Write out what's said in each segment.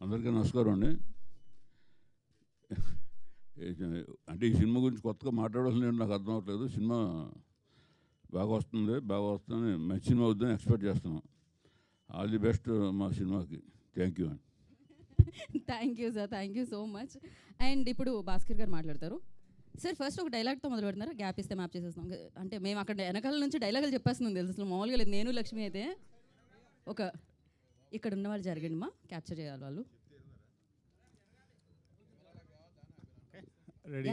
అందరికీ నమస్కారం అండి. అంటే ఈ సినిమా గురించి కొత్తగా మాట్లాడాల్సిన నాకు అర్థం అవ్వట్లేదు. సినిమా బాగా వస్తుంది, మంచి సినిమా అవుతుందని ఎక్స్పెక్ట్ చేస్తున్నాం. ఆల్ ది బెస్ట్ మా సినిమాకి. థ్యాంక్ యూ అండి. Thank you sir, thank you so much. And ఇప్పుడు భాస్కర్ గారు మాట్లాడతారు. సార్ ఫస్ట్ ఒక డైలాగ్తో మొదలు పెడుతున్నారు, గ్యాప్ ఇస్తే మ్యాప్ చేసేస్తాం. అంటే మేము అక్కడ వెనకాల నుంచి డైలాగులు చెప్పేస్తున్నాం తెలుసు, అసలు మామూలుగా లేదు. నేను లక్ష్మి అయితే ఒక ఇక్కడ ఉన్న వాళ్ళు జరగండి మా క్యాప్చర్ చేయాలి వాళ్ళు. రెడీ.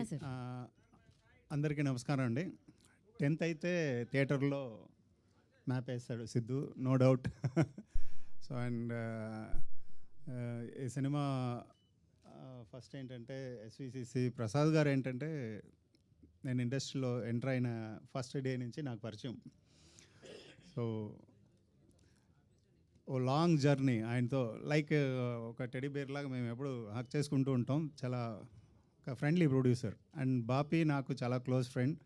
అందరికీ నమస్కారం అండి. 10th అయితే థియేటర్లో మ్యాప్ వేస్తాడు Siddhu, no doubt. So and ఈ సినిమా ఫస్ట్ ఏంటంటే ఎస్విసిసి ప్రసాద్ గారు ఏంటంటే నేను ఇండస్ట్రీలో ఎంటర్ అయిన ఫస్ట్ డే నుంచి నాకు పరిచయం. సో ఓ లాంగ్ జర్నీ ఆయనతో, లైక్ ఒక టెడీ బేర్ లాగా మేము ఎప్పుడు హక్ చేసుకుంటూ ఉంటాం. చాలా ఒక ఫ్రెండ్లీ ప్రొడ్యూసర్. అండ్ బాపీ నాకు చాలా క్లోజ్ ఫ్రెండ్.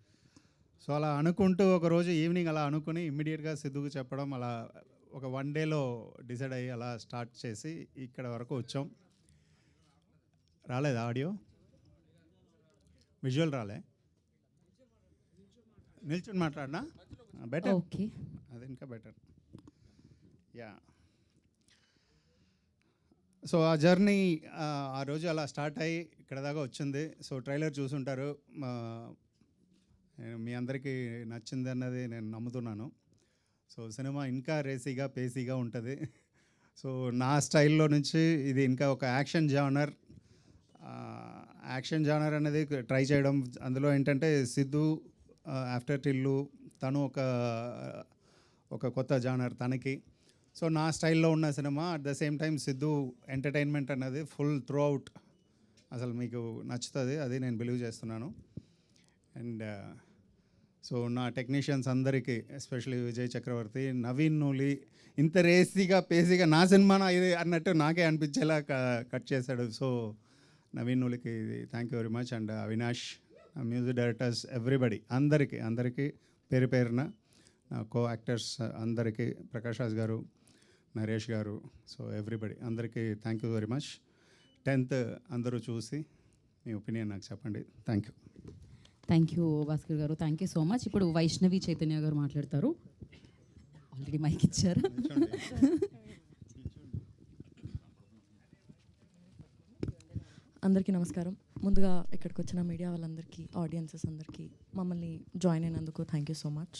సో అలా అనుకుంటూ ఒకరోజు ఈవినింగ్ అలా అనుకుని ఇమ్మీడియట్గా సిద్ధుకు చెప్పడం, అలా ఒక 1 డేలో డిసైడ్ అయ్యి అలా స్టార్ట్ చేసి ఇక్కడ వరకు వచ్చాం. రాలేదు ఆడియో, విజువల్ రాలే, నిల్చుని మాట్లాడినా బెటర్. ఓకే, అది ఇంకా బెటర్. యా. సో ఆ జర్నీ ఆ రోజు అలా స్టార్ట్ అయ్యి ఇక్కడ దాకా వచ్చింది. సో ట్రైలర్ చూసుంటారు, మీ అందరికీ నచ్చింది అన్నది నేను నమ్ముతున్నాను. సో సినిమా ఇంకా రేసీగా పేసీగా ఉంటుంది. సో నా స్టైల్లో నుంచి ఇది ఇంకా ఒక యాక్షన్ జానర్ అనేది ట్రై చేయడం. అందులో ఏంటంటే సిద్ధు ఆఫ్టర్ టిల్లు తను ఒక కొత్త జానర్ తనకి. సో నా స్టైల్లో ఉన్న cinema, at the same time Siddhu entertainment అనేది ఫుల్ త్రూ అవుట్ అసలు మీకు నచ్చుతుంది, అది నేను బిలీవ్ చేస్తున్నాను. అండ్ సో నా టెక్నీషియన్స్ అందరికీ, ఎస్పెషలీ విజయ్ చక్రవర్తి, నవీన్ నూలి, ఇంత రేసీగా పేసీగా నా సినిమానా ఇది అన్నట్టు నాకే అనిపించేలా కట్ చేశాడు. సో నవీన్ నూలికి thank you very much. And Avinash, music directors, everybody, అందరికీ పేరు పేరున, కో యాక్టర్స్ అందరికీ, ప్రకాష్ రాజ్ గారు, నరేష్ గారు, సో ఎవ్రీబడి అందరికీ thank you very much. 10th అందరూ చూసి మీ ఒపీనియన్ నాకు చెప్పండి. Thank you. Thank you Bhaskar గారు, థ్యాంక్ యూ సో మచ్. ఇప్పుడు వైష్ణవి చైతన్య గారు మాట్లాడతారు. ఆల్రెడీ మైక్ ఇచ్చారు. అందరికీ నమస్కారం. ముందుగా ఇక్కడికి వచ్చిన మీడియా వాళ్ళందరికీ, ఆడియన్సెస్ అందరికీ, మమ్మల్ని జాయిన్ అయినందుకు thank you so much.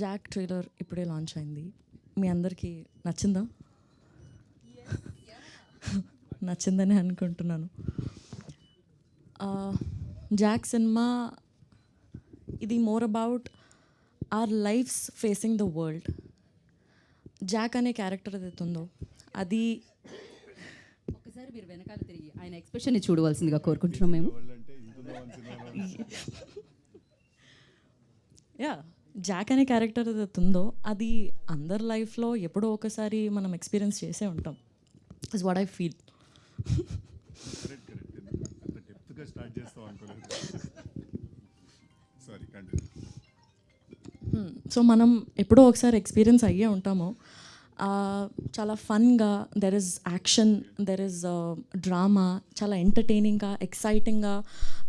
Jack trailer ఇప్పుడే లాంచ్ అయింది. మీ అందరికీ నచ్చిందా? నచ్చిందని అనుకుంటున్నాను. జాక్ సినిమా ఇది more about our lives facing the world. Jack అనే క్యారెక్టర్ ఏదైతే ఉందో అది ఒకసారి మీరు వెనకాల తిరిగి ఆయన ఎక్స్ప్రెషన్ని చూడవలసిందిగా కోరుకుంటున్నాం మేము. యా, జాక్ అనే క్యారెక్టర్ ఏదైతే ఉందో అది అందరి లైఫ్లో ఎప్పుడో ఒకసారి మనం ఎక్స్పీరియన్స్ చేసే ఉంటాం. Is what I feel. So మనం ఎప్పుడో ఒకసారి ఎక్స్పీరియన్స్ అయ్యే ఉంటాము. చాలా ఫన్గా, there is action, there is drama, చాలా ఎంటర్టైనింగ్గా, ఎక్సైటింగ్గా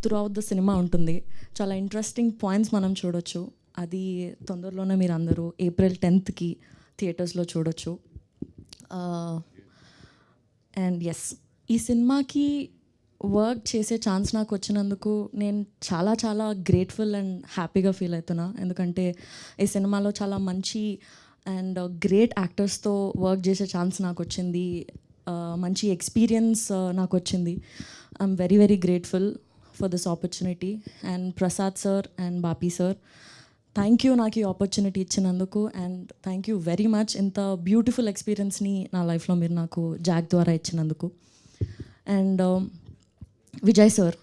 త్రూ అవుట్ ద సినిమా ఉంటుంది. చాలా ఇంట్రెస్టింగ్ పాయింట్స్ మనం చూడొచ్చు. అది తొందరలోనే మీరు అందరూ April 10th థియేటర్స్లో చూడొచ్చు. అండ్ ఎస్, ఈ సినిమాకి వర్క్ చేసే ఛాన్స్ నాకు వచ్చినందుకు నేను చాలా చాలా గ్రేట్ఫుల్ అండ్ హ్యాపీగా ఫీల్ అవుతున్నా. ఎందుకంటే ఈ సినిమాలో చాలా మంచి అండ్ గ్రేట్ యాక్టర్స్తో వర్క్ చేసే ఛాన్స్ నాకు వచ్చింది. మంచి ఎక్స్పీరియన్స్ నాకు వచ్చింది. I'm very very grateful for this opportunity. And Prasad sir and Bapi sir, thank you నాకు ఈ ఆపర్చునిటీ ఇచ్చినందుకు. And thank you very much ఇంత బ్యూటిఫుల్ ఎక్స్పీరియన్స్ని నా లైఫ్లో మీరు నాకు జాక్ ద్వారా ఇచ్చినందుకు. And Vijay sir,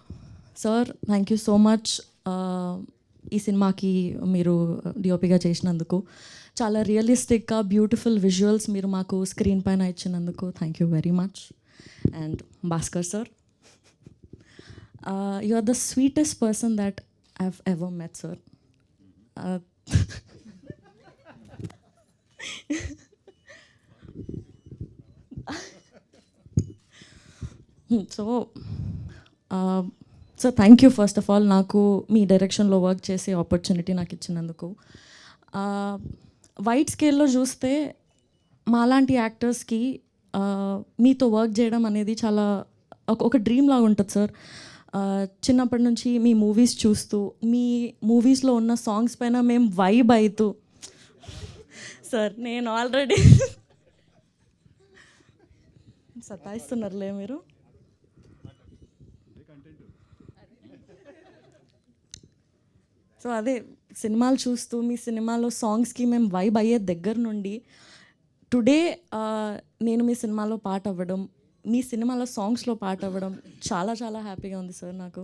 thank you so much ఈ సినిమాకి మీరు డిఓపిగా చేసినందుకు. చాలా రియలిస్టిక్గా బ్యూటిఫుల్ విజువల్స్ మీరు మాకు స్క్రీన్ పైన ఇచ్చినందుకు thank you very much. And Bhaskar sir, you are the sweetest person that I have ever met sir. So so thank you first of all నాకు మీ డైరెక్షన్లో వర్క్ చేసే ఆపర్చునిటీ నాకు ఇచ్చినందుకు. వైడ్ స్కేల్లో చూస్తే మాలాంటి యాక్టర్స్కి మీతో వర్క్ చేయడం అనేది చాలా ఒక డ్రీమ్ లాగా ఉంటుంది సార్. చిన్నప్పటి నుంచి మీ మూవీస్ చూస్తూ మీ మూవీస్లో ఉన్న సాంగ్స్ పైన మేము వైబ్ అవుతూ సార్ నేను ఆల్రెడీ సతాయిస్తున్నారులే మీరు. సో అదే సినిమాలు చూస్తూ మీ సినిమాలో సాంగ్స్కి మేము వైబ్ అయ్యే దగ్గర నుండి టుడే నేను మీ సినిమాలో పాట అవ్వడం, మీ సినిమాలో సాంగ్స్లో పాట అవ్వడం చాలా చాలా హ్యాపీగా ఉంది సార్ నాకు.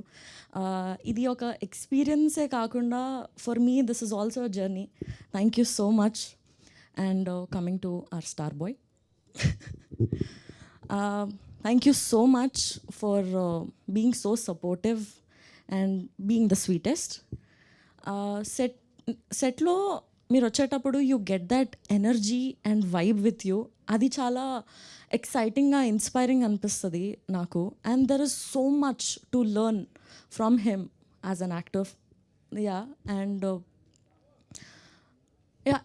ఇది ఒక ఎక్స్పీరియన్సే కాకుండా for me this is also a journey. Thank you so much. And coming to our star boy, thank you so much for being so supportive and being the sweetest. సెట్లో మీరు వచ్చేటప్పుడు you get that energy and vibe with you. అది చాలా ఎక్సైటింగ్గా inspiring అనిపిస్తుంది నాకు. And there is so much to learn from him as an actor. Yeah and yeah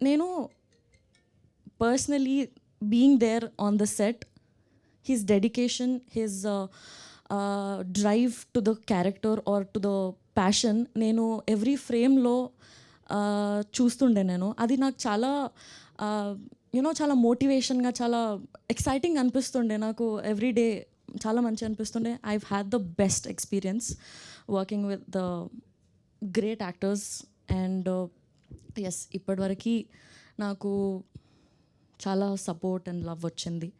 నేను personally being there on the set, his dedication, his drive to the character or to the passion, నేను every ఫ్రేమ్లో చూస్తుండే. నేను అది నాకు చాలా you know చాలా మోటివేషన్గా చాలా ఎక్సైటింగ్ అనిపిస్తుండే నాకు. ఎవ్రీ డే చాలా మంచి అనిపిస్తుండే. I had the best experience working with the great actors. And yes, ఇప్పటివరకు నాకు చాలా సపోర్ట్ అండ్ లవ్ వచ్చింది.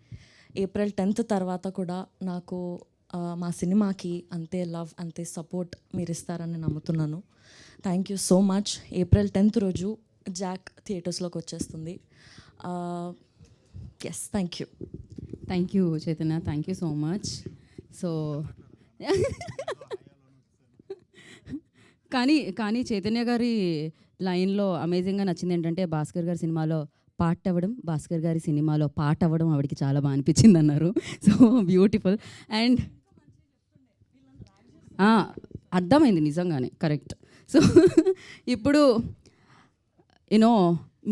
April 10th తర్వాత కూడా నాకు మా సినిమాకి అంతే లవ్ అంతే సపోర్ట్ మీరు ఇస్తారని నమ్ముతున్నాను. Thank you so much. April 10th రోజు జాక్ థియేటర్స్లోకి వచ్చేస్తుంది. Yes, thank you. Thank you Chaitanya, thank you so much. So కానీ చైతన్య గారి లైన్లో అమేజింగ్గా నచ్చింది ఏంటంటే భాస్కర్ గారి సినిమాలో పాట అవ్వడం, భాస్కర్ గారి సినిమాలో పాట అవ్వడం ఆవిడకి చాలా బాగా అనిపించింది అన్నారు. So beautiful. అండ్ అర్థమైంది నిజంగానే, కరెక్ట్. సో ఇప్పుడు యూనో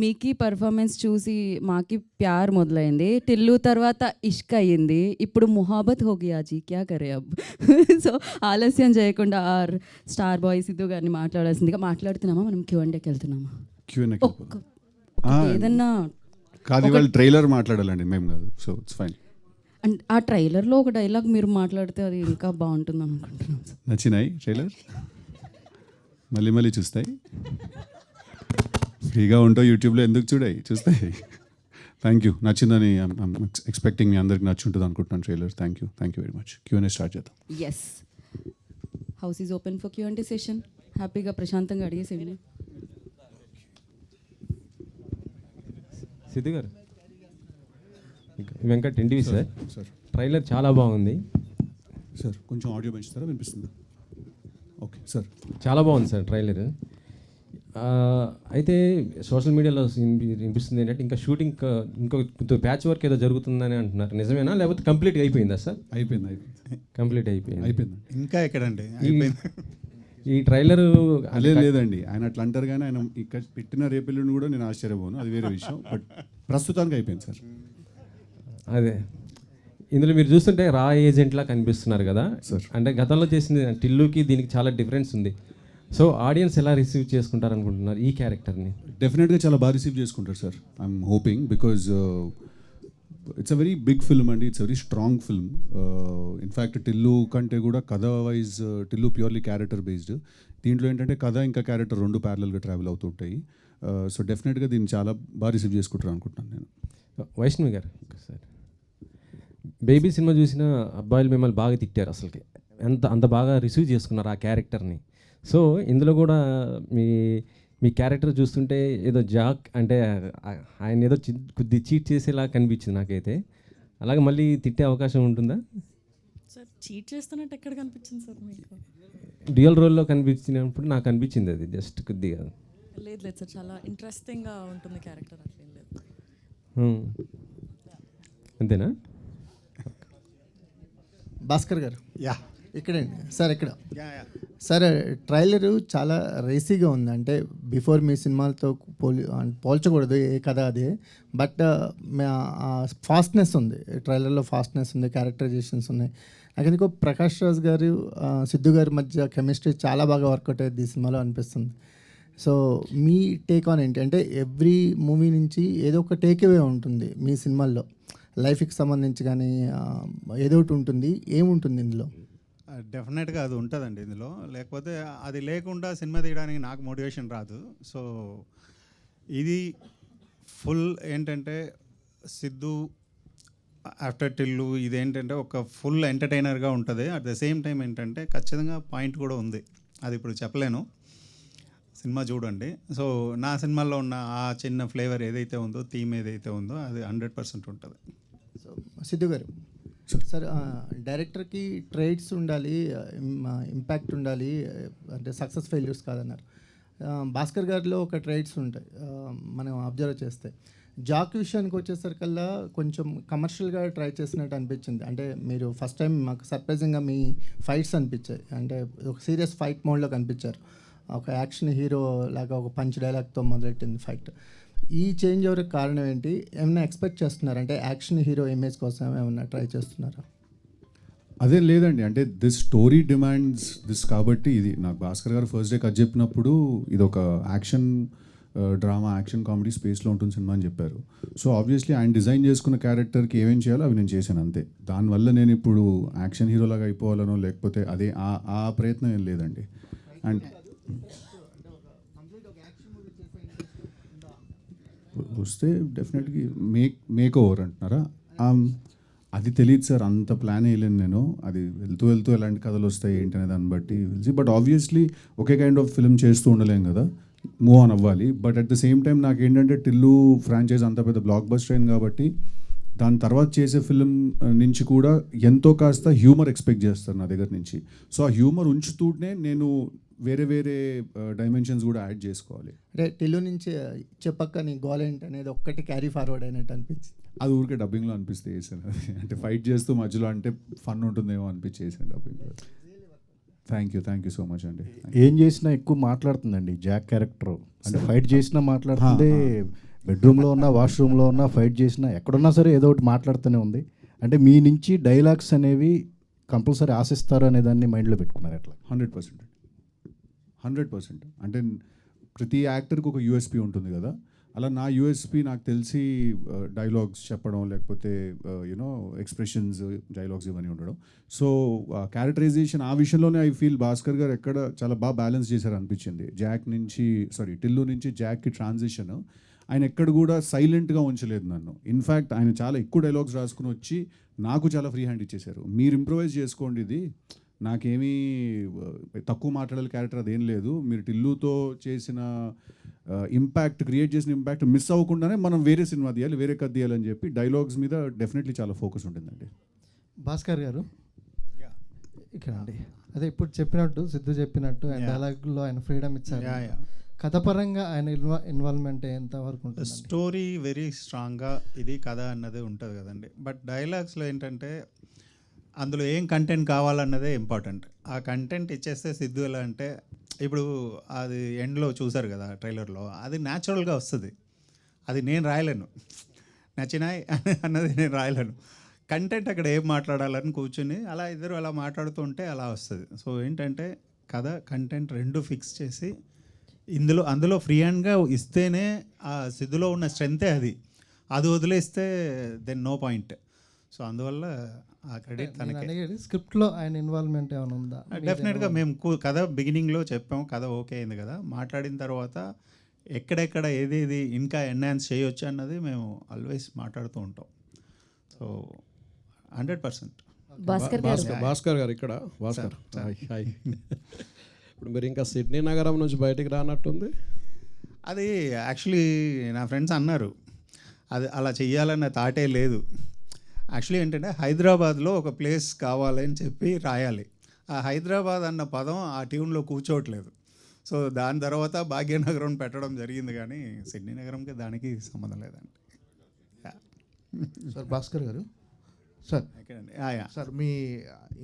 మీకి పర్ఫార్మెన్స్ చూసి మాకి ప్యార్ మొదలైంది, టిల్లు తర్వాత ఇష్క్ అయ్యింది, ఇప్పుడు మొహాబత్ హో గయా జీ క్యా కరే అబ్. సో ఆలస్యం చేయకుండా ఆర్ స్టార్ బాయ్ సిద్ధు గారిని మాట్లాడాల్సిందిగా మాట్లాడుతున్నామా, మనం Q&Aకి వెళ్తున్నామా? ఏదన్నా కాదు, వాళ్ళు ట్రైలర్ మాట్లాడాలండి, మేము కాదు. So it's fine. అండ్ ఆ ట్రైలర్లో ఒక డైలాగ్ మీరు మాట్లాడితే అది ఇంకా బాగుంటుంది అనుకుంటున్నాను. నచ్చినాయి ట్రైలర్? మళ్ళీ మళ్ళీ చూస్తాయి, ఫ్రీగా ఉంటావు యూట్యూబ్లో, ఎందుకు చూడాయి, చూస్తాయి. Thank you. నచ్చిందని ఎక్స్పెక్టింగ్ మీ అందరికి నచ్చి ఉంటుంది అనుకుంటున్నాను trailer. Thank you very much. Q&A start చేద్దాం. Yes, house is open for Q&A session. హ్యాపీగా ప్రశాంతంగా అడిగేసేయండి. సిద్ధు గారు, Venkat NTV sir. Sir trailer చాలా బాగుంది సార్. కొంచెం ఆడియో పెంచుతారా, వినిపిస్తుందా? Okay sir. చాలా బాగుంది సార్ ట్రైలర్. అయితే సోషల్ మీడియాలో వినిపిస్తుంది ఏంటంటే ఇంకా షూటింగ్ ఇంకో ప్యాచ్ వర్క్ ఏదో జరుగుతుందని అంటున్నారు. నిజమేనా, లేకపోతే కంప్లీట్గా అయిపోయిందా సార్? అయిపోయింది. కంప్లీట్ అయిపోయింది. ఇంకా ఎక్కడండి ఈ ట్రైలరు లేదండి, ఆయన అట్లా అంటారు కానీ ఆయన ఇక్కడ పెట్టిన రేపెల్లుని కూడా నేను ఆశ్చర్యపోను, అది వేరే విషయం. బట్ ప్రస్తుతానికి అయిపోయింది సార్. అదే ఇందులో మీరు చూస్తుంటే రా ఏజెంట్లా కనిపిస్తున్నారు కదా సార్. అంటే గతంలో చేసింది టిల్లుకి దీనికి చాలా డిఫరెన్స్ ఉంది. సో ఆడియన్స్ ఎలా రిసీవ్ చేసుకుంటారు అనుకుంటున్నారు ఈ క్యారెక్టర్ని? డెఫినెట్గా చాలా బాగా రిసీవ్ చేసుకుంటారు sir. I'm hoping, because it's a very big film అండి. It's very strong film. In fact Tillu కంటే కూడా కథ wise Tillu purely character based. దీంట్లో ఏంటంటే కథ ఇంకా క్యారెక్టర్ రెండు ప్యారలల్గా ట్రావెల్ అవుతుంటాయి. సో డెఫినెట్గా దీన్ని చాలా బాగా రిసీవ్ చేసుకుంటారు అనుకుంటున్నాను నేను. వైష్ణవి గారు సార్, బేబీ సినిమా చూసిన అబ్బాయిలు మిమ్మల్ని బాగా తిట్టారు, అసలుకి అంత బాగా రిసీవ్ చేసుకున్నారు ఆ క్యారెక్టర్ని. సో ఇందులో కూడా మీ క్యారెక్టర్ చూస్తుంటే ఏదో జాక్ అంటే ఆయన ఏదో కొద్ది చీట్ చేసేలా కనిపించింది నాకైతే. అలాగే మళ్ళీ తిట్టే అవకాశం ఉంటుందా సార్? చీట్ చేస్తున్నట్టు ఎక్కడ కనిపించింది సార్ మీకు? డ్యూయల్ రోల్లో కనిపించినప్పుడు నాకు అనిపించింది అది జస్ట్ కొద్దిగా. లేదు సార్, చాలా ఇంట్రెస్టింగ్గా ఉంటుంది క్యారెక్టర్, అట్లేం లేదు. అంతేనా? భాస్కర్ గారు యా ఇక్కడండి సార్, ఇక్కడ యా యా సార్ ట్రైలరు చాలా రేసీగా ఉంది. అంటే బిఫోర్ మీ సినిమాలతో పోల్చకూడదు, ఏ కథ అదే, బట్ ఫాస్ట్నెస్ ఉంది ట్రైలర్లో, ఫాస్ట్నెస్ ఉంది, క్యారెక్టరైజేషన్స్ ఉన్నాయి. నాకు ఎందుకో ప్రకాష్ రాజ్ గారు సిద్ధు గారి మధ్య కెమిస్ట్రీ చాలా బాగా వర్కౌట్ అయ్యేది ఈ సినిమాలో అనిపిస్తుంది. సో మీ టేక్ ఆన్ ఏంటి? అంటే ఎవ్రీ మూవీ నుంచి ఏదో ఒక టేక్ అవే ఉంటుంది మీ సినిమాల్లో, లైఫ్కి సంబంధించి కానీ ఏదో ఒకటి ఉంటుంది. ఏముంటుంది ఇందులో? డెఫినెట్గా అది ఉంటుందండి ఇందులో, లేకపోతే అది లేకుండా సినిమా తీయడానికి నాకు మోటివేషన్ రాదు. సో ఇది ఫుల్ ఏంటంటే సిద్ధు ఆఫ్టర్ టిల్లు ఇదేంటంటే ఒక ఫుల్ ఎంటర్టైనర్గా ఉంటుంది. అట్ ద సేమ్ టైం ఏంటంటే ఖచ్చితంగా పాయింట్ కూడా ఉంది, అది ఇప్పుడు చెప్పలేను, సినిమా చూడండి. సో నా సినిమాల్లో ఉన్న ఆ చిన్న ఫ్లేవర్ ఏదైతే ఉందో, థీమ్ ఏదైతే ఉందో అది 100% ఉంటుంది. సో సిద్ధు గారు సార్, డైరెక్టర్కి ట్రైట్స్ ఉండాలి, ఇంపాక్ట్ ఉండాలి, అంటే సక్సెస్ ఫెయిల్యూర్స్ కాదన్నారు. భాస్కర్ గారిలో ఒక ట్రైట్స్ ఉంటాయి మనం అబ్జర్వ్ చేస్తే. జాక్ విషయానికి వచ్చేసరికల్లా కొంచెం కమర్షియల్గా ట్రై చేసినట్టు అనిపించింది. అంటే మీరు ఫస్ట్ టైం మాకు సర్ప్రైజింగ్గా మీ ఫైట్స్ అనిపించాయి, అంటే ఒక సీరియస్ ఫైట్ మోడ్లో కనిపించారు. ఒక యాక్షన్ హీరో లాగా ఒక పంచ్ డైలాగ్తో మొదలెట్టింది ఫైట్. ఈ చేంజ్ ఎవరికి కారణం ఏంటి? ఏమైనా ఎక్స్పెక్ట్ చేస్తున్నారు? అంటే యాక్షన్ హీరో ఇమేజ్ కోసం ఏమైనా ట్రై చేస్తున్నారా? అదే లేదండి, అంటే దిస్ స్టోరీ డిమాండ్స్ దిస్ కాబట్టి ఇది నాకు భాస్కర్ గారు ఫస్ట్ డే కట్ చెప్పినప్పుడు ఇది ఒక యాక్షన్ డ్రామా, యాక్షన్ కామెడీ స్పేస్లో ఉంటుంది సినిమా అని చెప్పారు. సో ఆబ్వియస్లీ ఆయన డిజైన్ చేసుకున్న క్యారెక్టర్కి ఏమేం చేయాలో అవి నేను చేశాను అంతే. దానివల్ల నేను ఇప్పుడు యాక్షన్ హీరోలాగా అయిపోవాలనో లేకపోతే అదే ఆ ప్రయత్నం ఏం లేదండి. అండ్ వస్తే డెఫినెట్గా మేక్ ఓవర్ అంటున్నారా? అది తెలియదు సార్, అంత ప్లాన్ వేయలేను నేను. అది వెళ్తూ వెళ్తూ ఎలాంటి కథలు వస్తాయి ఏంటి అనే దాన్ని బట్టి తెలిసి, but obviously okay kind of film చేస్తూ ఉండలేం కదా, మూవ్ ఆన్ అవ్వాలి. But at the same time నాకు ఏంటంటే టిల్లు ఫ్రాంచైజ్ అంత పెద్ద బ్లాక్ బస్టర్ అయింది కాబట్టి దాని తర్వాత చేసే ఫిల్మ్ నుంచి కూడా ఎంతో కాస్త హ్యూమర్ ఎక్స్పెక్ట్ చేస్తారు నా దగ్గర నుంచి. సో ఆ హ్యూమర్ ఉంచుతూనే నేను వేరే వేరే డైమెన్షన్స్ కూడా యాడ్ చేసుకోవాలి. అంటే టిల్లు నుంచి చెప్పక్క నీ గోల్ ఏంటి అనేది ఒక్కటి క్యారీ ఫార్వర్డ్ అయినట్టు అనిపించింది. అది ఊరికే డబ్బింగ్లో అనిపిస్తే వేసాను అది, అంటే ఫైట్ చేస్తూ మధ్యలో అంటే ఫన్ ఉంటుందేమో అనిపించి వేసాను డబ్బింగ్లో. థ్యాంక్ యూ సో మచ్ అండి. ఏం చేసినా ఎక్కువ మాట్లాడుతుందండి జాక్ క్యారెక్టర్. అంటే ఫైట్ చేసినా మాట్లాడుతుంది, బెడ్రూమ్లో ఉన్నా, వాష్రూమ్లో ఉన్నా, ఫైట్ చేసినా, ఎక్కడున్నా సరే ఏదో ఒకటి మాట్లాడుతూనే ఉంది. అంటే మీ నుంచి డైలాగ్స్ అనేవి కంపల్సరీ ఆశిస్తారు అనే దాన్ని మైండ్లో పెట్టుకున్నారు ఎట్లా? 100%. అంటే ప్రతి యాక్టర్కి ఒక యూఎస్పీ ఉంటుంది కదా, అలా నా యూఎస్పీ నాకు తెలిసి డైలాగ్స్ చెప్పడం, లేకపోతే యూనో ఎక్స్ప్రెషన్స్, డైలాగ్స్ ఇవన్నీ ఉండడం. సో క్యారెక్టరైజేషన్ ఆ విషయంలోనే ఐ ఫీల్ భాస్కర్ గారు ఎక్కడ చాలా బాగా బ్యాలెన్స్ చేశారు అనిపించింది. టిల్లు నుంచి జాక్కి ట్రాన్సిషన్ ఆయన ఎక్కడ కూడా సైలెంట్గా ఉంచలేదు నన్ను. ఇన్ఫ్యాక్ట్ ఆయన చాలా ఎక్కువ డైలాగ్స్ రాసుకుని వచ్చి నాకు చాలా ఫ్రీ హ్యాండ్ ఇచ్చేశారు. మీరు ఇంప్రొవైజ్ చేసుకోండి, ఇది నాకేమీ తక్కువ మాట్లాడాలి క్యారెక్టర్ అదేం లేదు, మీరు టిల్లుతో చేసిన ఇంపాక్ట్, క్రియేట్ చేసిన ఇంపాక్ట్ మిస్ అవ్వకుండానే మనం వేరే సినిమా తీయాలి, వేరే కథ తీయాలని చెప్పి డైలాగ్స్ మీద డెఫినెట్లీ చాలా ఫోకస్ ఉంటుందండి. భాస్కర్ గారు ఇక్కడ అండి, అదే ఇప్పుడు చెప్పినట్టు, సిద్ధు చెప్పినట్టు ఆయన డైలాగ్లో ఆయన ఫ్రీడమ్ ఇచ్చారు. కథపరంగా ఆయన ఇన్వాల్వ్మెంట్ ఎంతవరకు ఉంటుంది? స్టోరీ వెరీ స్ట్రాంగ్గా ఇది కథ అన్నది ఉంటుంది కదండి. బట్ డైలాగ్స్లో ఏంటంటే అందులో ఏం కంటెంట్ కావాలన్నదే ఇంపార్టెంట్. ఆ కంటెంట్ ఇచ్చేస్తే సిద్ధు ఎలా అంటే, ఇప్పుడు అది ఎండ్లో చూసారు కదా ట్రైలర్లో, అది న్యాచురల్గా వస్తుంది, అది నేను రాయలేను, నచ్చినాయి అన్నది నేను రాయలేను. కంటెంట్ అక్కడ ఏం మాట్లాడాలని కూర్చుని అలా ఇద్దరు అలా మాట్లాడుతూ ఉంటే అలా వస్తుంది. సో ఏంటంటే కథ కంటెంట్ రెండు ఫిక్స్ చేసి అందులో ఫ్రీ హ్యాండ్గా ఇస్తేనే ఆ సిద్ధులో ఉన్న స్ట్రెంతే అది వదిలేస్తే దెన్ నో పాయింట్. సో అందువల్ల ఆ క్రెడిట్ తనకి. స్క్రిప్ట్లో ఆయన ఇన్వాల్వ్మెంట్ ఏమైనా ఉందా? డెఫినెట్గా మేము కథ బిగినింగ్లో చెప్పాము, కథ ఓకే అయింది కదా, మాట్లాడిన తర్వాత ఎక్కడెక్కడ ఏదేది ఇంకా ఎన్హాన్స్ చేయొచ్చు అన్నది మేము ఆల్వేస్ మాట్లాడుతూ ఉంటాం. సో 100%. భాస్కర్ గారు ఇక్కడ. భాస్కర్ హాయ్. ఇప్పుడు మీరు ఇంకా సిడ్నీ నగరం నుంచి బయటికి రానట్టుంది. అది యాక్చువల్లీ నా ఫ్రెండ్స్ అన్నారు, అది అలా చెయ్యాలన్న థాటే లేదు. యాక్చువల్లీ ఏంటంటే హైదరాబాద్లో ఒక ప్లేస్ కావాలని చెప్పి రాయాలి. ఆ హైదరాబాద్ అన్న పదం ఆ ట్యూన్లో కూర్చోవట్లేదు. సో దాని తర్వాత భాగ్యనగరం పెట్టడం జరిగింది, కానీ సిడ్నీ నగరంకి దానికి సంబంధం లేదండి. సార్ భాస్కర్ గారు, సార్ ఎక్కడండి? సార్ మీ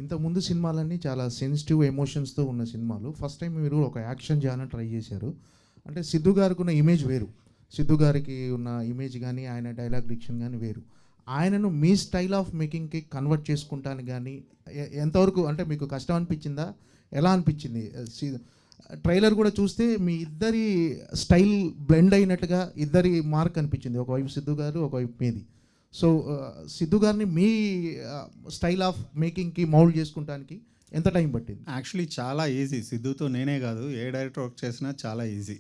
ఇంతకుముందు సినిమాలన్నీ చాలా సెన్సిటివ్ ఎమోషన్స్తో ఉన్న సినిమాలు. ఫస్ట్ టైం మీరు ఒక యాక్షన్ జానర్ ట్రై చేశారు. అంటే సిద్ధు గారికి ఉన్న ఇమేజ్ వేరు, సిద్ధు గారికి ఉన్న ఇమేజ్ కానీ ఆయన డైలాగ్ డిక్షన్ కానీ వేరు. ఆయనను మీ స్టైల్ ఆఫ్ మేకింగ్కి కన్వర్ట్ చేసుకుంటాను కానీ ఎంతవరకు అంటే మీకు కష్టం అనిపించిందా, ఎలా అనిపించింది? ట్రైలర్ కూడా చూస్తే మీ ఇద్దరి స్టైల్ బ్లెండ్ అయినట్టుగా ఇద్దరి మార్క్ అనిపించింది, ఒకవైపు సిద్ధు గారు ఒకవైపు మీది. సో సిద్ధు గారిని మీ స్టైల్ ఆఫ్ మేకింగ్కి మౌల్డ్ చేసుకుంటానికి ఎంత టైం పట్టింది? యాక్చువల్లీ చాలా ఈజీ. సిద్ధుతో నేనే కాదు, ఏ డైరెక్టర్ వర్క్ చేసినా చాలా ఈజీ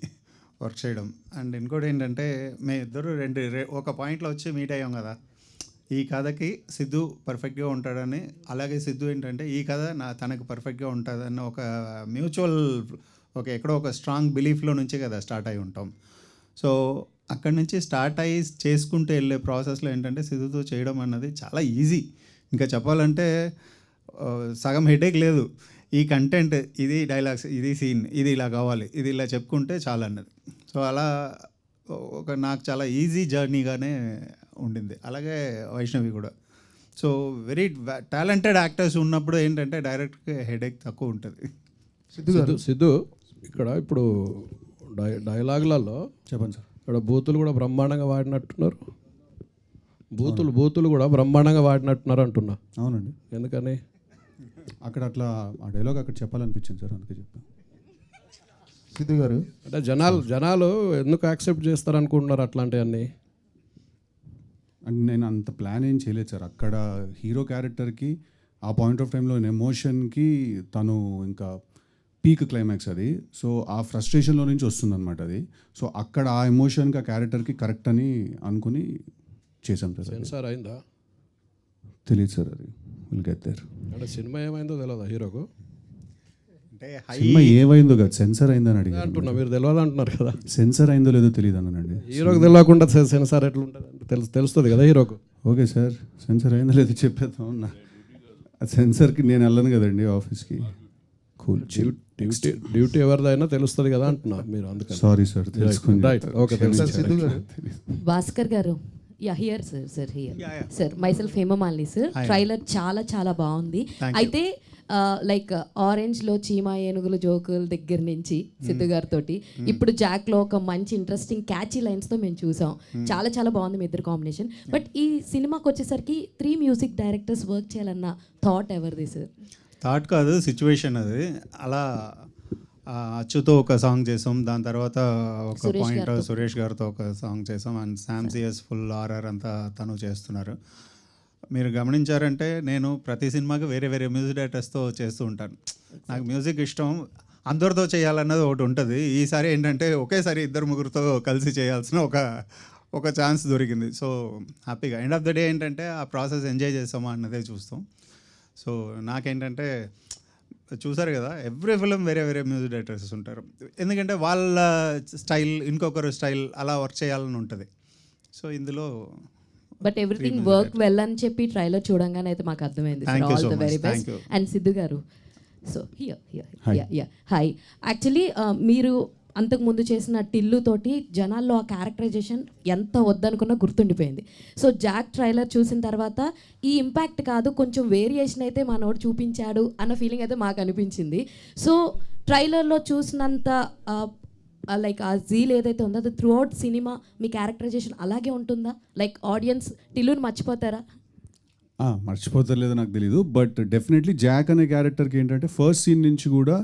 వర్క్ చేయడం. అండ్ ఇంకోటి ఏంటంటే మేము ఇద్దరు ఒక పాయింట్లో వచ్చి మీట్ అయ్యాం కదా, ఈ కథకి సిద్ధు పర్ఫెక్ట్గా ఉంటాడని, అలాగే సిద్ధు ఏంటంటే ఈ కథ తనకు పర్ఫెక్ట్గా ఉంటుందన్న ఒక మ్యూచువల్ ఎక్కడో ఒక స్ట్రాంగ్ బిలీఫ్లో నుంచే కదా స్టార్ట్ అయి ఉంటాం. సో అక్కడి నుంచి స్టార్ట్ అయ్యి చేసుకుంటూ వెళ్ళే ప్రాసెస్లో ఏంటంటే సిద్ధుతో చేయడం అన్నది చాలా ఈజీ. ఇంకా చెప్పాలంటే సగం హెడేక్ లేదు. ఈ కంటెంట్, ఇది డైలాగ్స్, ఇది సీన్, ఇది ఇలా కావాలి, ఇది ఇలా చెప్పుకుంటే చాలా అన్నది. సో అలా నాకు చాలా ఈజీ జర్నీగానే ఉండింది. అలాగే వైష్ణవి కూడా. సో వెరీ టాలెంటెడ్ యాక్టర్స్ ఉన్నప్పుడు ఏంటంటే డైరెక్ట్గా హెడేక్ తక్కువ ఉంటుంది. సిద్ధు ఇక్కడ ఇప్పుడు డైలాగులలో చెప్పండి సార్. ఇక్కడ బూతులు కూడా బ్రహ్మాండంగా వాడినట్టున్నారు, బూతులు కూడా బ్రహ్మాండంగా వాడినట్టున్నారు అంటున్నా. అవునండి. ఎందుకని అక్కడ అట్లా ఆ డైలాగ్ అక్కడ చెప్పాలనిపించింది సార్, అందుకే చెప్పాను. సిద్ధు గారు అంటే జనాలు ఎందుకు యాక్సెప్ట్ చేస్తారనుకుంటున్నారు అట్లాంటివన్నీ? అండ్ నేను అంత ప్లాన్ ఏం చేయలేదు సార్. అక్కడ హీరో క్యారెక్టర్కి ఆ పాయింట్ ఆఫ్ టైంలో ఎమోషన్కి తను ఇంకా పీక్ క్లైమాక్స్ అది. సో ఆ ఫ్రస్ట్రేషన్లో నుంచి వస్తుందన్నమాట అది. సో అక్కడ ఆ ఎమోషన్కి ఆ క్యారెక్టర్కి కరెక్ట్ అని అనుకుని చేసాం సార్. సెన్సార్ అయిందా తెలియదు సార్, అది విల్ గెట్ దేర్. అంటే సినిమా ఏమైందో తెలియదా హీరోకు? అంటే సినిమా ఏమైందో కాదు, సెన్సార్ అయిందని అడిగి అంటున్నా, మీరు తెలియదు అంటున్నారు కదా. సెన్సార్ అయిందో లేదో తెలియదు అన్నానండి. హీరోకి తెలియకుండా సెన్సార్ ఎట్లా ఉంటుంది? తెలుస్తుంది కదా హీరోకు. ఓకే సార్, సెన్సార్ అయిందో లేదో చెప్పేద్దాం ఉన్నా. ఆ సెన్సార్కి నేను వెళ్ళను కదండి ఆఫీస్కి. కూల్, డ్యూటీ ఎవరిదైనా తెలుస్తుంది కదా అంటున్నా మీరు, అందుకని. సారీ సార్, తెలుసుకుంది. Right, okay. సిద్ధు గారు భాస్కర్ గారు, yeah here sir here sir, myself Hemamalini sir. Trailer చాలా చాలా బాగుంది. అయితే లైక్ ఆరెంజ్లో చీమా ఏనుగులు జోకుల దగ్గర నుంచి సిద్ధు గారితో ఇప్పుడు జాక్లో ఒక మంచి ఇంట్రెస్టింగ్ క్యాచీ లైన్స్తో మేము చూసాం. చాలా చాలా బాగుంది మీ ఇద్దరు కాంబినేషన్. బట్ ఈ సినిమాకి వచ్చేసరికి 3 మ్యూజిక్ డైరెక్టర్స్ వర్క్ చేయాలన్న థాట్ ఎవరిది సార్? థాట్ కాదు, సిచ్యువేషన్ అది. అలా అచ్చుతో ఒక సాంగ్ చేసాం, దాని తర్వాత ఒక పాయింట్ సురేష్ గారితో ఒక సాంగ్ చేసాం, అండ్ శామ్సియస్ ఫుల్ ఆర్ఆర్ అంతా తను చేస్తున్నారు. మీరు గమనించారంటే నేను ప్రతి సినిమాకి వేరే వేరే మ్యూజిక్ డైరెక్టర్స్తో చేస్తూ ఉంటాను. నాకు మ్యూజిక్ ఇష్టం, అందరితో చేయాలన్నది ఒకటి ఉంటుంది. ఈసారి ఏంటంటే ఒకేసారి 2-3 కలిసి చేయాల్సిన ఒక ఛాన్స్ దొరికింది. సో హ్యాపీగా ఎండ్ ఆఫ్ ద డే ఏంటంటే ఆ ప్రాసెస్ ఎంజాయ్ చేస్తామా అన్నదే చూస్తాం. సో నాకేంటంటే చూసారు కదా, ఎవ్రీ ఫిలిం వేరే వేరే మ్యూజిక్ డైరెక్టర్స్ ఉంటారు, ఎందుకంటే వాళ్ళ స్టైల్ ఇంకొకరు స్టైల్ అలా వర్క్ చేయాలని ఉంటుంది. సో ఇందులో బట్ ఎవ్రీథింగ్ వర్క్ వెల్ అని చెప్పి ట్రైలర్ చూడంగానే అయితే మాకు అర్థమైంది. All the very best. And Siddhu గారు, సో హాయ్. యాక్చువల్లీ మీరు అంతకుముందు చేసిన టిల్లు తోటి జనాల్లో ఆ క్యారెక్టరైజేషన్ ఎంత వద్దనుకున్నా గుర్తుండిపోయింది. సో జాక్ ట్రైలర్ చూసిన తర్వాత ఈ ఇంపాక్ట్ కాదు, కొంచెం వేరియేషన్ అయితే మనోడు చూపించాడు అన్న ఫీలింగ్ అయితే మాకు అనిపించింది. సో ట్రైలర్లో చూసినంత లైక్ ఆ జీల్ ఏదైతే ఉందో అది త్రూ అవుట్ సినిమా మీ క్యారెక్టరైజేషన్ అలాగే ఉంటుందా? లైక్ ఆడియన్స్ టిల్లుని మర్చిపోతారా? మర్చిపోతారు నాకు తెలీదు, బట్ డెఫినెట్లీ జాక్ అనే క్యారెక్టర్కి ఏంటంటే ఫస్ట్ సీన్ నుంచి కూడా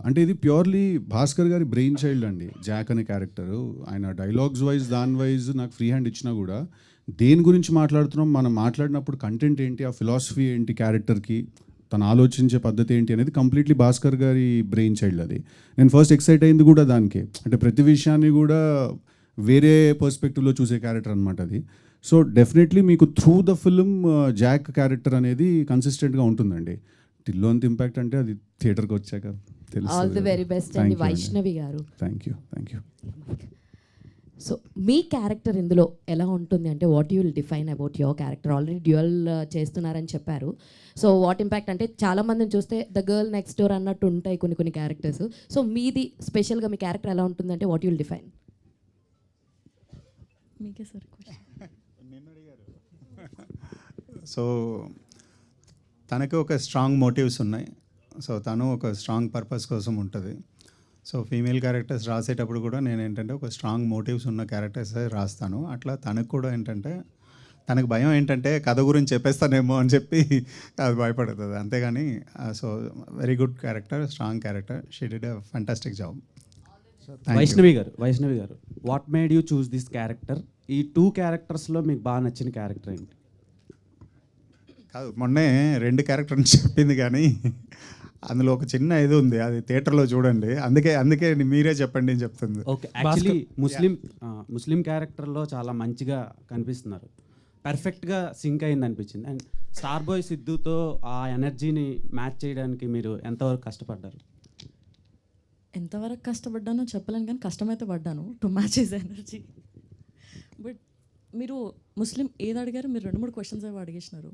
అంటే ఇది ప్యూర్లీ భాస్కర్ గారి బ్రెయిన్ చైల్డ్ అండి. జాక్ అనే క్యారెక్టరు ఆయన డైలాగ్స్ వైజ్ దాని వైజ్ నాకు ఫ్రీ హ్యాండ్ ఇచ్చినా కూడా దేని గురించి మాట్లాడుతున్నాం, మనం మాట్లాడినప్పుడు కంటెంట్ ఏంటి, ఆ ఫిలాసఫీ ఏంటి, క్యారెక్టర్కి తను ఆలోచించే పద్ధతి ఏంటి అనేది కంప్లీట్లీ భాస్కర్ గారి బ్రెయిన్ చైల్డ్ అది. నేను ఫస్ట్ ఎక్సైట్ అయింది కూడా దానికే, అంటే ప్రతి విషయాన్ని కూడా వేరే పర్స్పెక్టివ్లో చూసే క్యారెక్టర్ అనమాట అది. సో డెఫినెట్లీ మీకు through the film Jack character అనేది కన్సిస్టెంట్గా ఉంటుందండి. టిల్లు అంత ఇంపాక్ట్ అంటే అది థియేటర్కి వచ్చాక తెలుసు. ఆల్ ది వెరీ బెస్ట్ అండి వైష్ణవి గారు. Thank you. So me character ఇందులో ఎలా ఉంటుంది అంటే what you will define about your character? Already dual చేస్తున్నారని చెప్పారు. సో వాట్ ఇంపాక్ట్ అంటే చాలామందిని చూస్తే ద గర్ల్ నెక్స్ట్ డోర్ అన్నట్టు ఉంటాయి కొన్ని క్యారెక్టర్స్. సో మీది స్పెషల్గా మీ క్యారెక్టర్ ఎలా ఉంటుందంటే వాట్ యూ విల్ డిఫైన్? మీకే సార్. సో తనకి ఒక స్ట్రాంగ్ మోటివ్స్ ఉన్నాయి. సో తను ఒక స్ట్రాంగ్ పర్పస్ కోసం ఉంటుంది. సో ఫీమేల్ క్యారెక్టర్స్ రాసేటప్పుడు కూడా నేను ఏంటంటే ఒక స్ట్రాంగ్ మోటివ్స్ ఉన్న క్యారెక్టర్స్ రాస్తాను. అట్లా తనకు కూడా ఏంటంటే తనకు భయం ఏంటంటే కథ గురించి చెప్పేస్తానేమో అని చెప్పి అది భయపడుతుంది, అంతేగాని so very good character, strong character. She did a fantastic job. Vaishnavi గారు what made you choose this character? ఈ 2 క్యారెక్టర్స్లో మీకు బాగా నచ్చిన క్యారెక్టర్ ఏంటి? కాదు, మొన్నే 2 క్యారెక్టర్ని చెప్పింది కానీ అందులో ఒక చిన్న ఇది ఉంది, అది థియేటర్లో చూడండి. అందుకే మీరే చెప్పండి అని చెప్తుంది. ఓకే, యాక్చువల్లీ ముస్లిం క్యారెక్టర్లో చాలా మంచిగా కనిపిస్తున్నారు, పర్ఫెక్ట్గా సింక్ అయింది అనిపించింది. అండ్ స్టార్ బాయ్ సిద్ధుతో ఆ ఎనర్జీని మ్యాచ్ చేయడానికి మీరు ఎంతవరకు కష్టపడ్డారు? ఎంతవరకు కష్టపడ్డానో చెప్పలేను, కానీ కష్టమైతే పడ్డాను to match his energy. But మీరు ముస్లిం ఏది అడిగారు? మీరు 2-3 క్వశ్చన్స్ ఏవో అడిగేసినారు,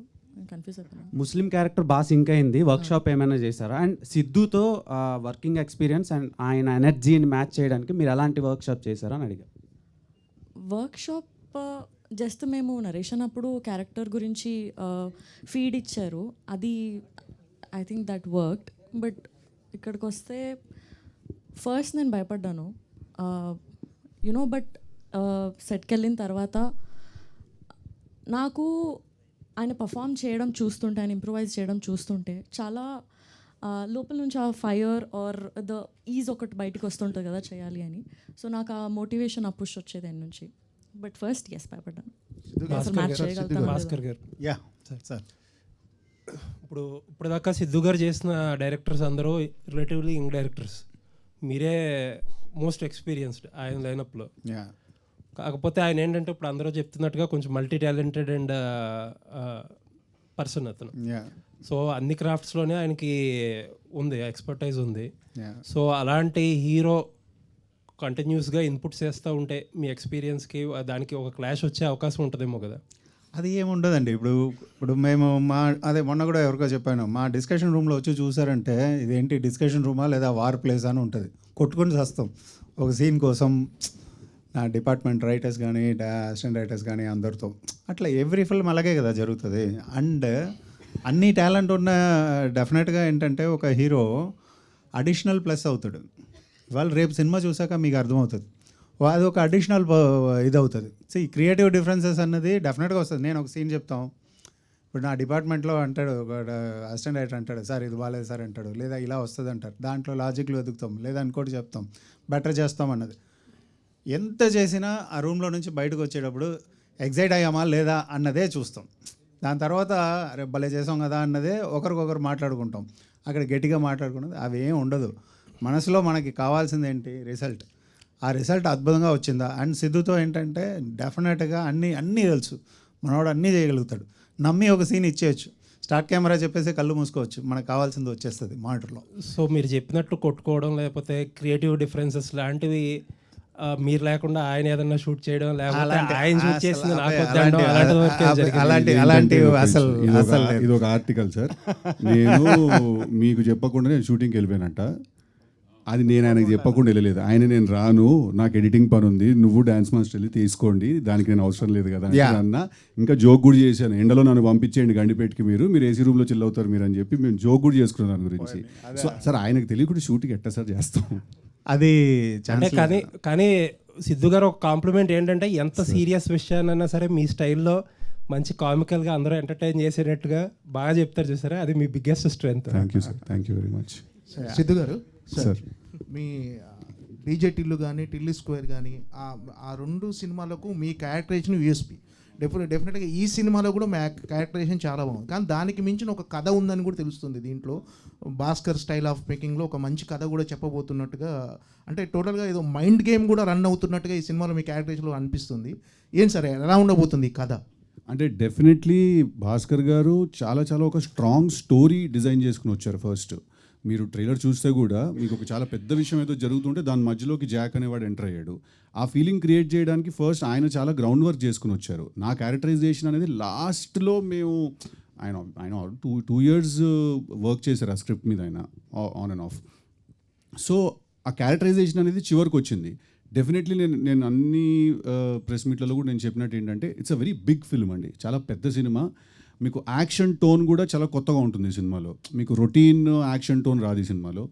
కన్ఫ్యూజ్ అయిపోయాను. ముస్లిం క్యారెక్టర్ బాగా సింక్ అయింది, వర్క్షాప్ ఏమైనా చేశారా? అండ్ సిద్ధుతో వర్కింగ్ ఎక్స్పీరియన్స్ అండ్ ఆయన ఎనర్జీని మ్యాచ్ చేయడానికి మీరు ఎలాంటి వర్క్షాప్ చేశారా అని అడిగారు. వర్క్షాప్ జస్ట్ మేము నరేషన్ అప్పుడు క్యారెక్టర్ గురించి ఫీడ్ ఇచ్చారు, అది I think that worked. But ఇక్కడికి వస్తే ఫస్ట్ నేను భయపడ్డాను యునో, బట్ సెట్కి వెళ్ళిన తర్వాత నాకు ఆయన పర్ఫామ్ చేయడం చూస్తుంటే, ఆయన ఇంప్రూవైజ్ చేయడం చూస్తుంటే చాలా లోపల నుంచి ఆ ఫైర్ ఆర్ ద ఈజ్ ఒకటి బయటకు వస్తుంటుంది కదా చేయాలి అని. సో నాకు ఆ మోటివేషన్ ఆ పుష్ వచ్చేది ఆయన నుంచి. బట్ ఫస్ట్ ఎస్ భయపడ్డాను. భాస్కర్ గారు, యా సార్. ఇప్పుడు దాకా సిద్ధు గారు చేసిన డైరెక్టర్స్ అందరూ రిలేటివ్లీ యంగ్ డైరెక్టర్స్, మీరే మోస్ట్ ఎక్స్పీరియన్స్డ్ ఆయన లైనప్లో. కాకపోతే ఆయన ఏంటంటే ఇప్పుడు అందరూ చెప్తున్నట్టుగా కొంచెం మల్టీ టాలెంటెడ్ అండ్ పర్సన్ అతను. సో అన్ని క్రాఫ్ట్స్లోనే ఆయనకి ఉంది, ఎక్స్పర్టైజ్ ఉంది. సో అలాంటి హీరో కంటిన్యూస్గా ఇన్పుట్స్ చేస్తూ ఉంటే మీ ఎక్స్పీరియన్స్కి దానికి ఒక క్లాష్ వచ్చే అవకాశం ఉంటుందేమో కదా? అది ఏముండదండి. ఇప్పుడు మేము అదే మొన్న కూడా ఎవరికో చెప్పాను, మా డిస్కషన్ రూమ్లో వచ్చి చూసారంటే ఇదేంటి డిస్కషన్ రూమా లేదా వార్ ప్లేస్ అని ఉంటుంది, కొట్టుకొని చేస్తాం ఒక సీన్ కోసం. నా డిపార్ట్మెంట్ రైటర్స్ కానీ అసిస్టెంట్ రైటర్స్ కానీ అందరితో అట్లా ఎవ్రీ ఫిల్మ్ అలాగే కదా జరుగుతుంది. అండ్ అన్ని టాలెంట్ ఉన్న డెఫినెట్గా ఏంటంటే ఒక హీరో అడిషనల్ ప్లస్ అవుతాడు. ఇవాళ రేపు సినిమా చూసాక మీకు అర్థమవుతుంది, అది ఒక అడిషనల్ ఇది అవుతుంది. సో ఈ క్రియేటివ్ డిఫరెన్సెస్ అన్నది డెఫినెట్గా వస్తుంది. నేను ఒక సీన్ చెప్తాం, ఇప్పుడు నా డిపార్ట్మెంట్లో అంటాడు ఒక అసిస్టెంట్ రైటర్ అంటాడు, సార్ ఇది బాగాలేదు సార్ అంటాడు, లేదా ఇలా వస్తుంది అంటారు. దాంట్లో లాజిక్లు వెతుకుతాం, లేదా ఇంకోటి చెప్తాం, బెటర్ చేస్తాం అన్నది. ఎంత చేసినా ఆ రూమ్లో నుంచి బయటకు వచ్చేటప్పుడు ఎగ్జైట్ అయ్యామా లేదా అన్నదే చూస్తాం. దాని తర్వాత రేపు భలే చేసాం కదా అన్నదే ఒకరికొకరు మాట్లాడుకుంటాం. అక్కడ గట్టిగా మాట్లాడుకున్నది అవి ఏం ఉండదు. మనసులో మనకి కావాల్సింది ఏంటి? రిజల్ట్. ఆ రిజల్ట్ అద్భుతంగా వచ్చిందా? అండ్ సిద్ధుతో ఏంటంటే డెఫినెట్గా అన్నీ తెలుసు, మనవాడు అన్నీ చేయగలుగుతాడు. నమ్మి ఒక సీన్ ఇచ్చేయచ్చు, స్టార్ట్ కెమెరా చెప్పేసి కళ్ళు మూసుకోవచ్చు, మనకు కావాల్సింది వచ్చేస్తుంది మానిటర్లో. సో మీరు చెప్పినట్టు కొట్టుకోవడం లేకపోతే క్రియేటివ్ డిఫరెన్సెస్ లాంటివి మీరు లేకుండా ఆయన ఏదన్నా షూట్ చేయడం లేకపోతే ఆయన షూట్ చేసింది ఇది ఒక ఆర్టికల్ సార్. నేను మీకు చెప్పకుండా నేను షూటింగ్కి వెళ్ళిపోయానంట, అది నేను ఆయనకి చెప్పకుండా వెళ్ళలేదు. నేను రాను, నాకు ఎడిటింగ్ పని ఉంది, నువ్వు డాన్స్ మాస్టర్ వెళ్ళి తీసుకోండి, దానికి నేను అవసరం లేదు కదా అన్న. ఇంకా జోక్ కూడా చేశాను, ఎండలో నన్ను పంపించేయండి గండిపేటకి, మీరు ఏసీ రూమ్లో చిల్ అవుతారు మీరు అని చెప్పి మేము జోక్ కూడా చేసుకున్నాం దాని గురించి. సో సార్ ఆయనకు తెలియకుండా షూటింగ్ ఎట్టా సార్ చేస్తాం అది. కానీ సిద్ధు గారు ఒక కాంప్లిమెంట్ ఏంటంటే ఎంత సీరియస్ విషయాన్నైనా సరే మీ స్టైల్లో మంచి కామికల్గా అందరూ ఎంటర్టైన్ చేసేటట్టుగా బాగా చెప్తారు చూసారా, అది మీ biggest strength. Thank you sir, thank you very much. Siddhu గారు సార్, మీ డీజే టిల్లు కానీ టిల్లు స్క్వేర్ కానీ ఆ 2 సినిమాలకు మీ క్యారెక్టరైజేషన్ యూఎస్పీ డెఫినెట్గా ఈ సినిమాలో కూడా మీ క్యారెక్టరైజేషన్ చాలా బాగుంది. కానీ దానికి మించిన ఒక కథ ఉందని కూడా తెలుస్తుంది దీంట్లో. భాస్కర్ స్టైల్ ఆఫ్ మేకింగ్లో ఒక మంచి కథ కూడా చెప్పబోతున్నట్టుగా, అంటే టోటల్గా ఏదో మైండ్ గేమ్ కూడా రన్ అవుతున్నట్టుగా ఈ సినిమాలో మీ క్యారెక్టరైజేషన్లో అనిపిస్తుంది. ఏం సరే ఎలా ఉండబోతుంది ఈ కథ? అంటే డెఫినెట్లీ భాస్కర్ గారు చాలా ఒక స్ట్రాంగ్ స్టోరీ డిజైన్ చేసుకుని వచ్చారు. ఫస్ట్ మీరు ట్రైలర్ చూస్తే కూడా మీకు ఒక చాలా పెద్ద విషయం ఏదో జరుగుతుంటే దాని మధ్యలోకి జాక్ అనేవాడు ఎంటర్ అయ్యాడు. ఆ ఫీలింగ్ క్రియేట్ చేయడానికి ఫస్ట్ ఆయన చాలా గ్రౌండ్ వర్క్ చేసుకుని వచ్చారు. నా క్యారెక్టరైజేషన్ అనేది లాస్ట్లో మేము ఆయన 2 years వర్క్ చేశారు ఆ స్క్రిప్ట్ మీద, ఆయన ఆన్ అండ్ ఆఫ్. సో ఆ క్యారెక్టరైజేషన్ అనేది చివరికి వచ్చింది. డెఫినెట్లీ నేను అన్ని ప్రెస్ మీట్లలో కూడా నేను చెప్పినట్టు ఏంటంటే it's a very big film అండి, చాలా పెద్ద సినిమా. మీకు యాక్షన్ టోన్ కూడా చాలా కొత్తగా ఉంటుంది ఈ సినిమాలో. మీకు రొటీన్ యాక్షన్ టోన్ రాదు ఈ సినిమాలో.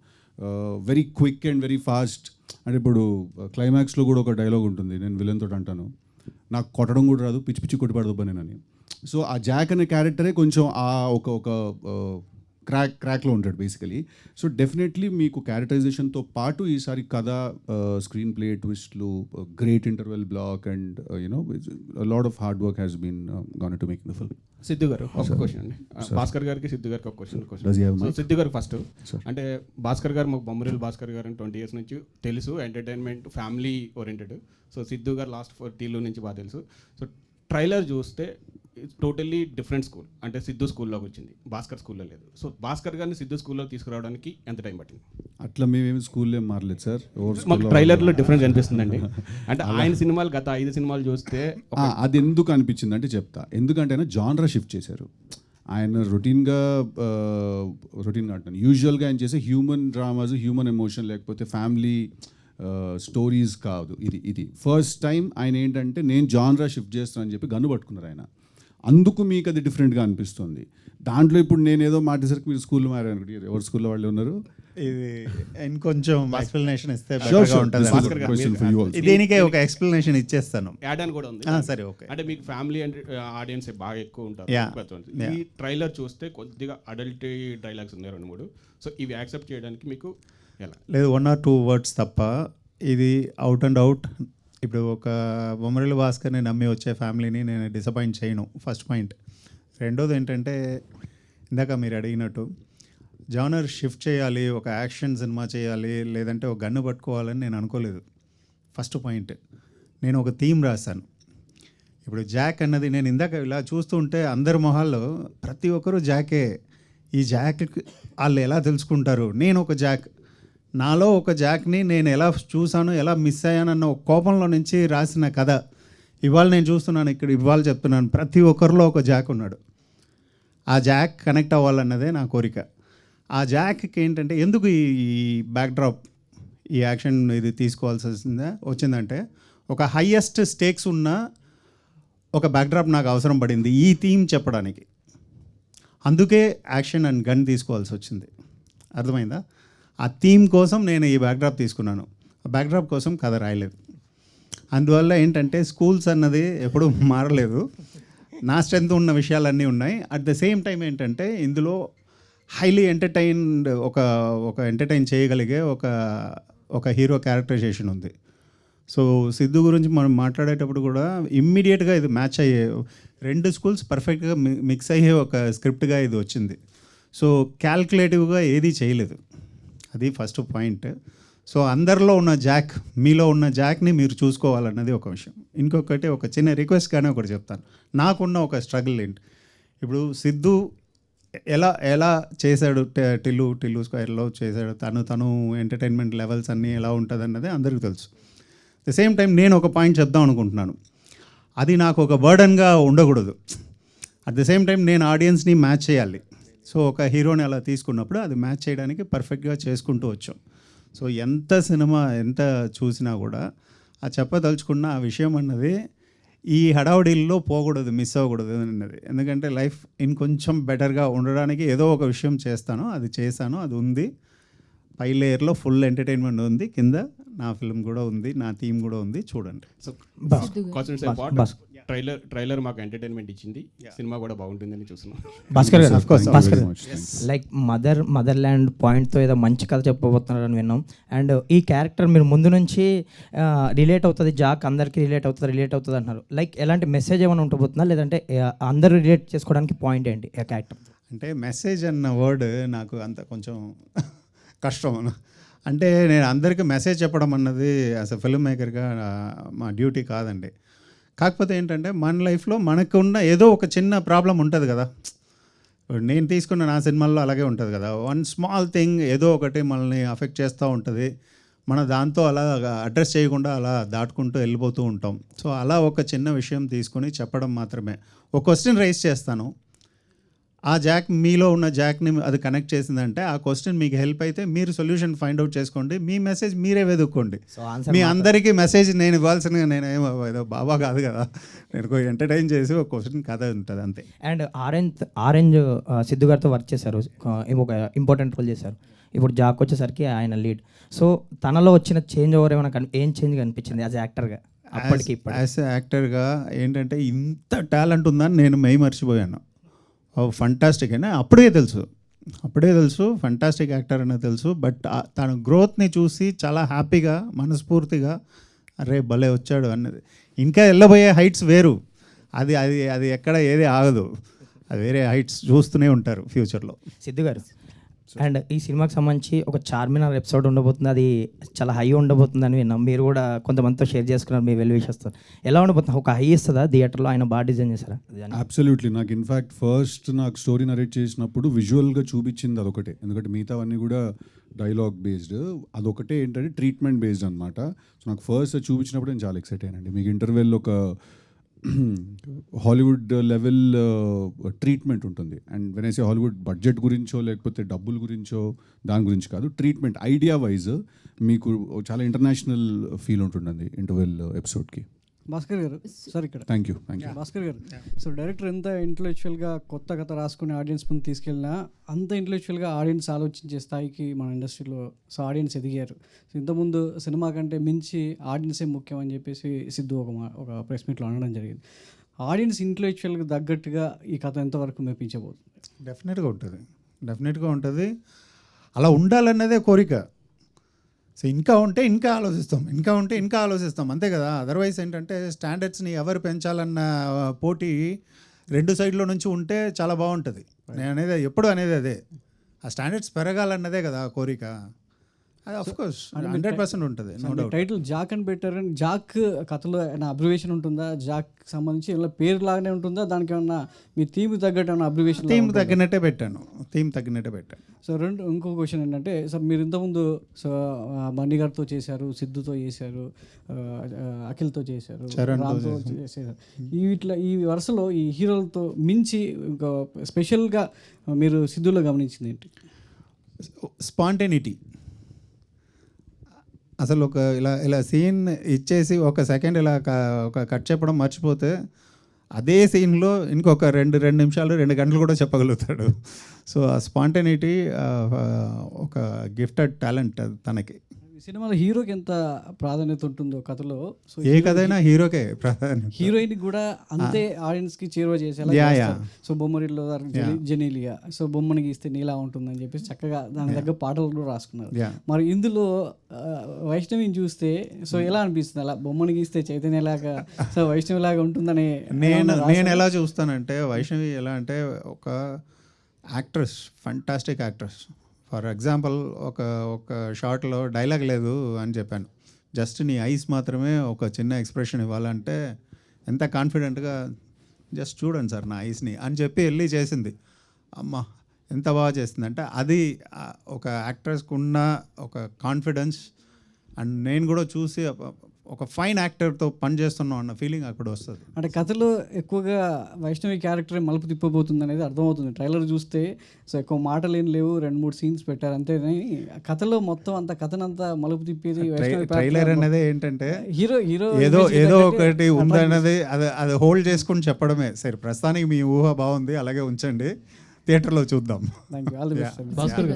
Very quick and very fast. అంటే ఇప్పుడు క్లైమాక్స్లో కూడా ఒక డైలాగ్ ఉంటుంది, నేను విలన్ తోటి అంటాను, నాకు కొట్టడం కూడా రాదు, పిచ్చి పిచ్చి కొట్టి పడదు నేనని. సో ఆ జాక్ అనే క్యారెక్టరే కొంచెం ఆ ఒక క్రాక్లో ఉంటాడు బేసికలీ. సో డెఫినెట్లీ మీకు క్యారెక్టరైజేషన్తో పాటు ఈసారి కథ, స్క్రీన్ ప్లే ట్విస్ట్లు, great interval block and you know lot of hard work has been gone to make the film. Siddhu గారు ఒక క్వశ్చన్ అండి, భాస్కర్ గారికి సిద్ధు గారికి ఒక క్వశ్చన్. సిద్ధు గారు ఫస్ట్, అంటే భాస్కర్ గారు మాకు బొమ్మరిల్లు భాస్కర్ గారు 20 years నుంచి తెలుసు, entertainment family oriented. So Siddhu గారు లాస్ట్ 40 నుంచి బాగా తెలుసు. సో ట్రైలర్ చూస్తే టోటల్లీ డిఫరెంట్ స్కూల్, అంటే సిద్ధు స్కూల్లోకి వచ్చింది, భాస్కర్ స్కూల్లో లేదు. సో భాస్కర్ గారిని సిద్ధు స్కూల్లో తీసుకురావడానికి ఎంత టైం పట్టింది? అట్లా మేమేమి స్కూల్లో మారలేదు సార్, మాకు ట్రైలర్లో డిఫరెన్స్ అనిపిస్తుందండి. అంటే ఆయన సినిమాలు గత 5 సినిమాలు చూస్తే అది ఎందుకు అనిపించింది అంటే చెప్తా. ఎందుకంటే ఆయన జానరా షిఫ్ట్ చేశారు. ఆయన రొటీన్గా అంటాను, యూజువల్గా ఆయన చేసే హ్యూమన్ డ్రామాస్, హ్యూమన్ ఎమోషన్ లేకపోతే ఫ్యామిలీ స్టోరీస్ కాదు. ఇది ఫస్ట్ టైం ఆయన ఏంటంటే నేను జానరా షిఫ్ట్ చేస్తాను అని చెప్పి గన్ను పట్టుకున్నారు ఆయన. అందుకు మీకు అది డిఫరెంట్గా అనిపిస్తుంది. దాంట్లో ఇప్పుడు నేను ఏదో మాటేసరికి మీరు స్కూల్లో మారారు, ఎవరు స్కూల్లో వాళ్ళు ఉన్నారు? ఇది ఇంకొంచెం ఎక్స్ప్లెనేషన్ ఇస్తే ఉంటుంది. దీనికే ఒక ఎక్స్ప్లెనేషన్ ఇచ్చేస్తాను. యాడ్ అని కూడా ఉంది. సరే, ఓకే. అంటే మీకు ఫ్యామిలీ అండ్ ఆడియన్స్ బాగా ఎక్కువ ఉంటారు. ఈ ట్రైలర్ చూస్తే కొద్దిగా అడల్ట్ డైలాగ్స్ ఉన్నాయి 2-3. సో ఇవి యాక్సెప్ట్ చేయడానికి మీకు ఎలా? లేదు, 1 or 2 words తప్ప ఇది అవుట్ అండ్ అవుట్. ఇప్పుడు ఒక బొమ్మరిల్లు భాస్కర్ని నమ్మి వచ్చే ఫ్యామిలీని నేను డిసప్పాయింట్ చేయను, ఫస్ట్ పాయింట్. రెండోది ఏంటంటే ఇందాక మీరు అడిగినట్టు జానర్ షిఫ్ట్ చేయాలి, ఒక యాక్షన్ సినిమా చేయాలి, లేదంటే ఒక గన్ను పట్టుకోవాలని నేను అనుకోలేదు. ఫస్ట్ పాయింట్, నేను ఒక థీమ్ రాశాను. ఇప్పుడు జాక్ అన్నది నేను ఇందాక ఇలా చూస్తూ ఉంటే అందరి మొహాల్లో ప్రతి ఒక్కరూ జాకే. ఈ జాక్ వాళ్ళు ఎలా తెలుసుకుంటారు? నేను ఒక జాక్, నాలో ఒక జాక్ని నేను ఎలా చూసాను, ఎలా మిస్ అయ్యానన్న ఒక కోపంలో నుంచి రాసిన కథ ఇవాళ నేను చూస్తున్నాను ఇక్కడ, ఇవాళ చెప్తున్నాను. ప్రతి ఒక్కరిలో ఒక జాక్ ఉన్నాడు. ఆ జాక్ కనెక్ట్ అవ్వాలన్నదే నా కోరిక. ఆ జాక్కి ఏంటంటే ఎందుకు ఈ బ్యాక్డ్రాప్, ఈ యాక్షన్ ఇది తీసుకోవాల్సి వచ్చిందంటే ఒక హయ్యెస్ట్ స్టేక్స్ ఉన్న ఒక బ్యాక్డ్రాప్ నాకు అవసరం పడింది ఈ థీమ్ చెప్పడానికి. అందుకే యాక్షన్ అండ్ గన్ తీసుకోవాల్సి వచ్చింది. అర్థమైందా? ఆ థీమ్ కోసం నేను ఈ బ్యాక్డ్రాప్ తీసుకున్నాను. ఆ బ్యాక్డ్రాప్ కోసం కథ రాయలేదు. అందువల్ల ఏంటంటే స్కూల్స్ అన్నది ఎప్పుడూ మారలేదు. నా స్ట్రెంత్ ఉన్న విషయాలన్నీ ఉన్నాయి. అట్ ద సేమ్ టైం ఏంటంటే ఇందులో హైలీ ఎంటర్టైన్డ్ ఒక ఎంటర్టైన్ చేయగలిగే ఒక హీరో క్యారెక్టరైజేషన్ ఉంది. సో సిద్ధు గురించి మనం మాట్లాడేటప్పుడు కూడా ఇమ్మీడియట్గా ఇది మ్యాచ్ అయ్యే 2 స్కూల్స్ పర్ఫెక్ట్గా మిక్స్ అయ్యే ఒక స్క్రిప్ట్గా ఇది వచ్చింది. సో క్యాల్కులేటివ్గా ఏదీ చేయలేదు. అది ఫస్ట్ పాయింట్. సో అందరిలో ఉన్న జాక్, మీలో ఉన్న జాక్ని మీరు చూసుకోవాలన్నది ఒక విషయం. ఇంకొకటి ఒక చిన్న రిక్వెస్ట్గానే ఒకటి చెప్తాను. నాకున్న ఒక స్ట్రగుల్ ఏంటి, ఇప్పుడు సిద్ధు ఎలా చేశాడు, టిల్లు స్క్వేర్లో చేశాడు, తను ఎంటర్టైన్మెంట్ లెవెల్స్ అన్నీ ఎలా ఉంటుంది అన్నది అందరికీ తెలుసు. ద సేమ్ టైం నేను ఒక పాయింట్ చెప్దాం అనుకుంటున్నాను. అది నాకు ఒక బర్డన్గా ఉండకూడదు. అట్ ద సేమ్ టైం నేను ఆడియన్స్ని మ్యాచ్ చేయాలి. సో ఒక హీరోని అలా తీసుకున్నప్పుడు అది మ్యాచ్ చేయడానికి పర్ఫెక్ట్గా చేసుకుంటూ వచ్చాం. సో ఎంత సినిమా ఎంత చూసినా కూడా ఆ చెప్పదలుచుకున్న ఆ విషయం అన్నది ఈ హడావుడిల్లో పోకూడదు, మిస్ అవ్వకూడదు అన్నది. ఎందుకంటే లైఫ్ ఇంకొంచెం బెటర్గా ఉండడానికి ఏదో ఒక విషయం చేస్తాను, అది చేశాను, అది ఉంది. పై లేయర్లో ఫుల్ ఎంటర్టైన్మెంట్ ఉంది, కింద నా ఫిల్మ్ కూడా ఉంది, నా థీమ్ కూడా ఉంది, చూడండి. సో ట్రైలర్ మాకు ఎంటర్టైన్మెంట్ ఇచ్చింది, సినిమా కూడా బాగుంటుందని చూస్తున్నాం. భాస్కర్ గారు, లైక్ మదర్ల్యాండ్ పాయింట్తో ఏదో మంచి కథ చెప్పబోతున్నారని విన్నాం. అండ్ ఈ క్యారెక్టర్ మీరు ముందు నుంచి రిలేట్ అవుతుంది, జాక్ అందరికీ రిలేట్ అవుతుంది అంటున్నారు. లైక్ ఎలాంటి మెసేజ్ ఏమైనా ఉండబోతుందా, లేదంటే అందరూ రిలేట్ చేసుకోవడానికి పాయింట్ ఏంటి ఆ క్యారెక్టర్? అంటే మెసేజ్ అన్న వర్డ్ నాకు అంత కొంచెం కష్టం. అంటే నేను అందరికీ మెసేజ్ చెప్పడం అన్నది యాజ్ అ ఫిల్మ్ మేకర్గా మా డ్యూటీ కాదండి. కాకపోతే ఏంటంటే మన లైఫ్లో మనకున్న ఏదో ఒక చిన్న ప్రాబ్లం ఉంటుంది కదా. నేను తీసుకున్న నా సినిమాల్లో అలాగే ఉంటుంది కదా. వన్ స్మాల్ థింగ్ ఏదో ఒకటి మనల్ని అఫెక్ట్ చేస్తూ ఉంటుంది. మన దాంతో అలా అడ్రస్ చేయకుండా అలా దాటుకుంటూ వెళ్ళిపోతూ ఉంటాం. సో అలా ఒక చిన్న విషయం తీసుకొని చెప్పడం మాత్రమే. ఒక క్వశ్చన్ రైజ్ చేస్తాను, ఆ జాక్ మీలో ఉన్న జాక్ని అది కనెక్ట్ చేసిందంటే ఆ క్వశ్చన్ మీకు హెల్ప్ అయితే మీరు సొల్యూషన్ ఫైండ్ అవుట్ చేసుకోండి, మీ మెసేజ్ మీరే వెతుక్కోండి. మీ అందరికీ మెసేజ్ నేను ఇవ్వాల్సిన నేను ఏదో బాబా కాదు కదా, నేను ఎంటర్టైన్ చేసి ఒక క్వశ్చన్ కథ ఉంటుంది అంతే. అండ్ ఆరెంజ్ సిద్ధు గారితో వర్క్ చేశారు, ఒక ఇంపార్టెంట్ రోల్ చేశారు. ఇప్పుడు జాక్ వచ్చేసరికి ఆయన లీడ్. సో తనలో వచ్చిన చేంజ్ ఓవర్ ఏమైనా ఏం చేంజ్ కనిపించింది యాజ్ యాక్టర్గా అప్పటికి? యాజ్ యాక్టర్గా ఏంటంటే ఇంత టాలెంట్ ఉందని నేను మర్చిపోయాను. ఫంటాస్టిక్ అని అప్పుడే తెలుసు ఫంటాస్టిక్ యాక్టర్ అనేది తెలుసు. బట్ తన గ్రోత్ని చూసి చాలా హ్యాపీగా మనస్ఫూర్తిగా అరే భలే వచ్చాడు అన్నది. ఇంకా వెళ్ళబోయే హైట్స్ వేరు, అది అది అది ఎక్కడ ఏది ఆగదు, అది వేరే హైట్స్ చూస్తూనే ఉంటారు ఫ్యూచర్లో. సిద్ధు గారు, అండ్ ఈ సినిమాకి సంబంధించి ఒక చార్మినార్ ఎపిసోడ్ ఉండబోతుంది, అది చాలా హై ఉండబోతుంది అని విన్నాం. మీరు కూడా కొంతమందితో షేర్ చేసుకున్నారు మీ వెల్ విషెస్తో. ఎలా ఉండబోతుంది? ఒక హై ఇస్తుందా థియేటర్లో? ఆయన బాగా డిజైన్ చేశారా? అబ్సల్యూట్లీ. నాకు ఇన్ఫ్యాక్ట్ ఫస్ట్ నాకు స్టోరీ నరేట్ చేసినప్పుడు విజువల్గా చూపించింది అదొకటే, ఎందుకంటే మిగతావన్నీ కూడా డైలాగ్ బేస్డ్, అదొకటే ఏంటంటే ట్రీట్మెంట్ బేస్డ్ అనమాట. సో నాకు ఫస్ట్ చూపించినప్పుడు నేను చాలా ఎక్సైట్ అయ్యానండి. మీకు ఇంటర్వెల్ ఒక హాలీవుడ్ లెవెల్ ట్రీట్మెంట్ ఉంటుంది. And when I say Hollywood budget గురించో లేకపోతే డబ్బుల గురించో దాని గురించి కాదు, ట్రీట్మెంట్ ఐడియా వైజ్ మీకు చాలా ఇంటర్నేషనల్ ఫీల్ ఉంటుందండి ఇంటర్వెల్ ఎపిసోడ్కి. భాస్కర్ గారు సార్ ఇక్కడ థ్యాంక్ యూ. భాస్కర్ గారు, సో డైరెక్టర్ ఎంత ఇంటలెక్చువల్గా కొత్త కథ రాసుకుని ఆడియన్స్ ముందు తీసుకెళ్ళినా అంత ఇంటలెక్చువల్గా ఆడియన్స్ ఆలోచించే స్థాయికి మన ఇండస్ట్రీలో సో ఆడియన్స్ ఎదిగారు. సో ఇంతకుముందు సినిమా కంటే మించి ఆడియన్సే ముఖ్యం అని చెప్పేసి సిద్ధు ఒక ప్రెస్ మీట్లో అనడం జరిగింది. ఆడియన్స్ ఇంటలెక్చువల్గా తగ్గట్టుగా ఈ కథ ఎంతవరకు మెప్పించబోతుంది? డెఫినెట్గా ఉంటుంది. అలా ఉండాలన్నదే కోరిక. సో ఇంకా ఉంటే ఇంకా ఆలోచిస్తాం అంతే కదా. అదర్వైజ్ ఏంటంటే స్టాండర్డ్స్ని ఎవరు పెంచాలన్న పోటీ రెండు సైడ్లో నుంచి ఉంటే చాలా బాగుంటుంది. నేను ఎప్పుడు అనేది అదే, ఆ స్టాండర్డ్స్ పెరగాలన్నదే కదా కోరిక. అది ఆఫ్ కోర్స్ 100% ఉంటుంది. టైటిల్ జాక్ అని పెట్టారు, జాక్ కథలో ఏమైనా అబ్రివేషన్ ఉంటుందా? జాక్ సంబంధించి ఏమైనా పేరు లాగానే ఉంటుందా? దానికి ఏమన్నా మీ థీమ్ తగ్గట్టు ఏమైనా అబ్రివేషన్? థీమ్ తగ్గినట్టే పెట్టాను. సో ఇంకో క్వశ్చన్ ఏంటంటే, సార్ మీరు ఇంతకుముందు సో బన్నీ గారితో చేశారు, సిద్ధుతో చేశారు, అఖిల్తో చేశారు, రామ్తో చేశారు. ఈ వరుసలో ఈ హీరోలతో మించి ఇంకా స్పెషల్గా మీరు సిద్ధులో గమనించింది ఏంటి? స్పాంటేనిటీ. అసలు ఒక ఇలా సీన్ ఇచ్చేసి ఒక సెకండ్ ఇలా ఒక కట్ చెప్పడం మర్చిపోతే అదే సీన్లో ఇంకొక రెండు నిమిషాలు 2 గంటలు కూడా చెప్పగలుగుతాడు. సో ఆ స్పాంటేనిటీ ఒక గిఫ్టెడ్ టాలెంట్ తనకి. సినిమాలో హీరోకి ఎంత ప్రాధాన్యత ఉంటుందో కథలో, సో ఏ కథైనా హీరోకే ప్రాధాన్యత. హీరోయిన్ కూడా అంతే ఆడియన్స్కి చేరువ చేసేలా. సో బొమ్మరిలో జెనీలియా, సో బొమ్మని గీస్తే నీలా ఉంటుందని చెప్పేసి చక్కగా దాని దగ్గర పాటలు కూడా రాసుకున్నారు. మరి ఇందులో వైష్ణవిని చూస్తే సో ఎలా అనిపిస్తుంది? అలా బొమ్మని గీస్తే చైతన్యలాగా సో వైష్ణవిలాగా ఉంటుందని నేను ఎలా చూస్తానంటే, వైష్ణవి ఎలా అంటే ఒక actress, fantastic actress. For example ఒక షార్ట్లో డైలాగ్ లేదు అని చెప్పాను, జస్ట్ నీ ఐస్ మాత్రమే ఒక చిన్న ఎక్స్ప్రెషన్ ఇవ్వాలంటే ఎంత కాన్ఫిడెంట్గా జస్ట్ చూడండి సార్ నా ఐస్ని అని చెప్పి వెళ్ళి చేసింది. అమ్మ ఎంత బాగా చేస్తుంది అంటే అది ఒక యాక్ట్రెస్కి ఉన్న ఒక కాన్ఫిడెన్స్. అండ్ నేను కూడా చూసి ఒక ఫైన్ యాక్టర్తో పనిచేస్తున్నాం అన్న ఫీలింగ్ అక్కడ వస్తుంది. అంటే కథలో ఎక్కువగా వైష్ణవి క్యారెక్టర్ మలుపు తిప్పబోతుంది అనేది అర్థమవుతుంది. ట్రైలర్ చూస్తే సో ఎక్కువ మాటలు ఏం లేవు, 2-3 సీన్స్ పెట్టారు అంతే. కథలో మొత్తం అంత కథనంతా మలుపు తిప్పేది ట్రైలర్ అనేది ఏంటంటే హీరో ఏదో ఒకటి ఉందన్నది అది హోల్డ్ చేసుకుని చెప్పడమే. సరే ప్రస్తుతానికి మీ ఊహ బాగుంది, అలాగే ఉంచండి, థియేటర్లో చూద్దాం.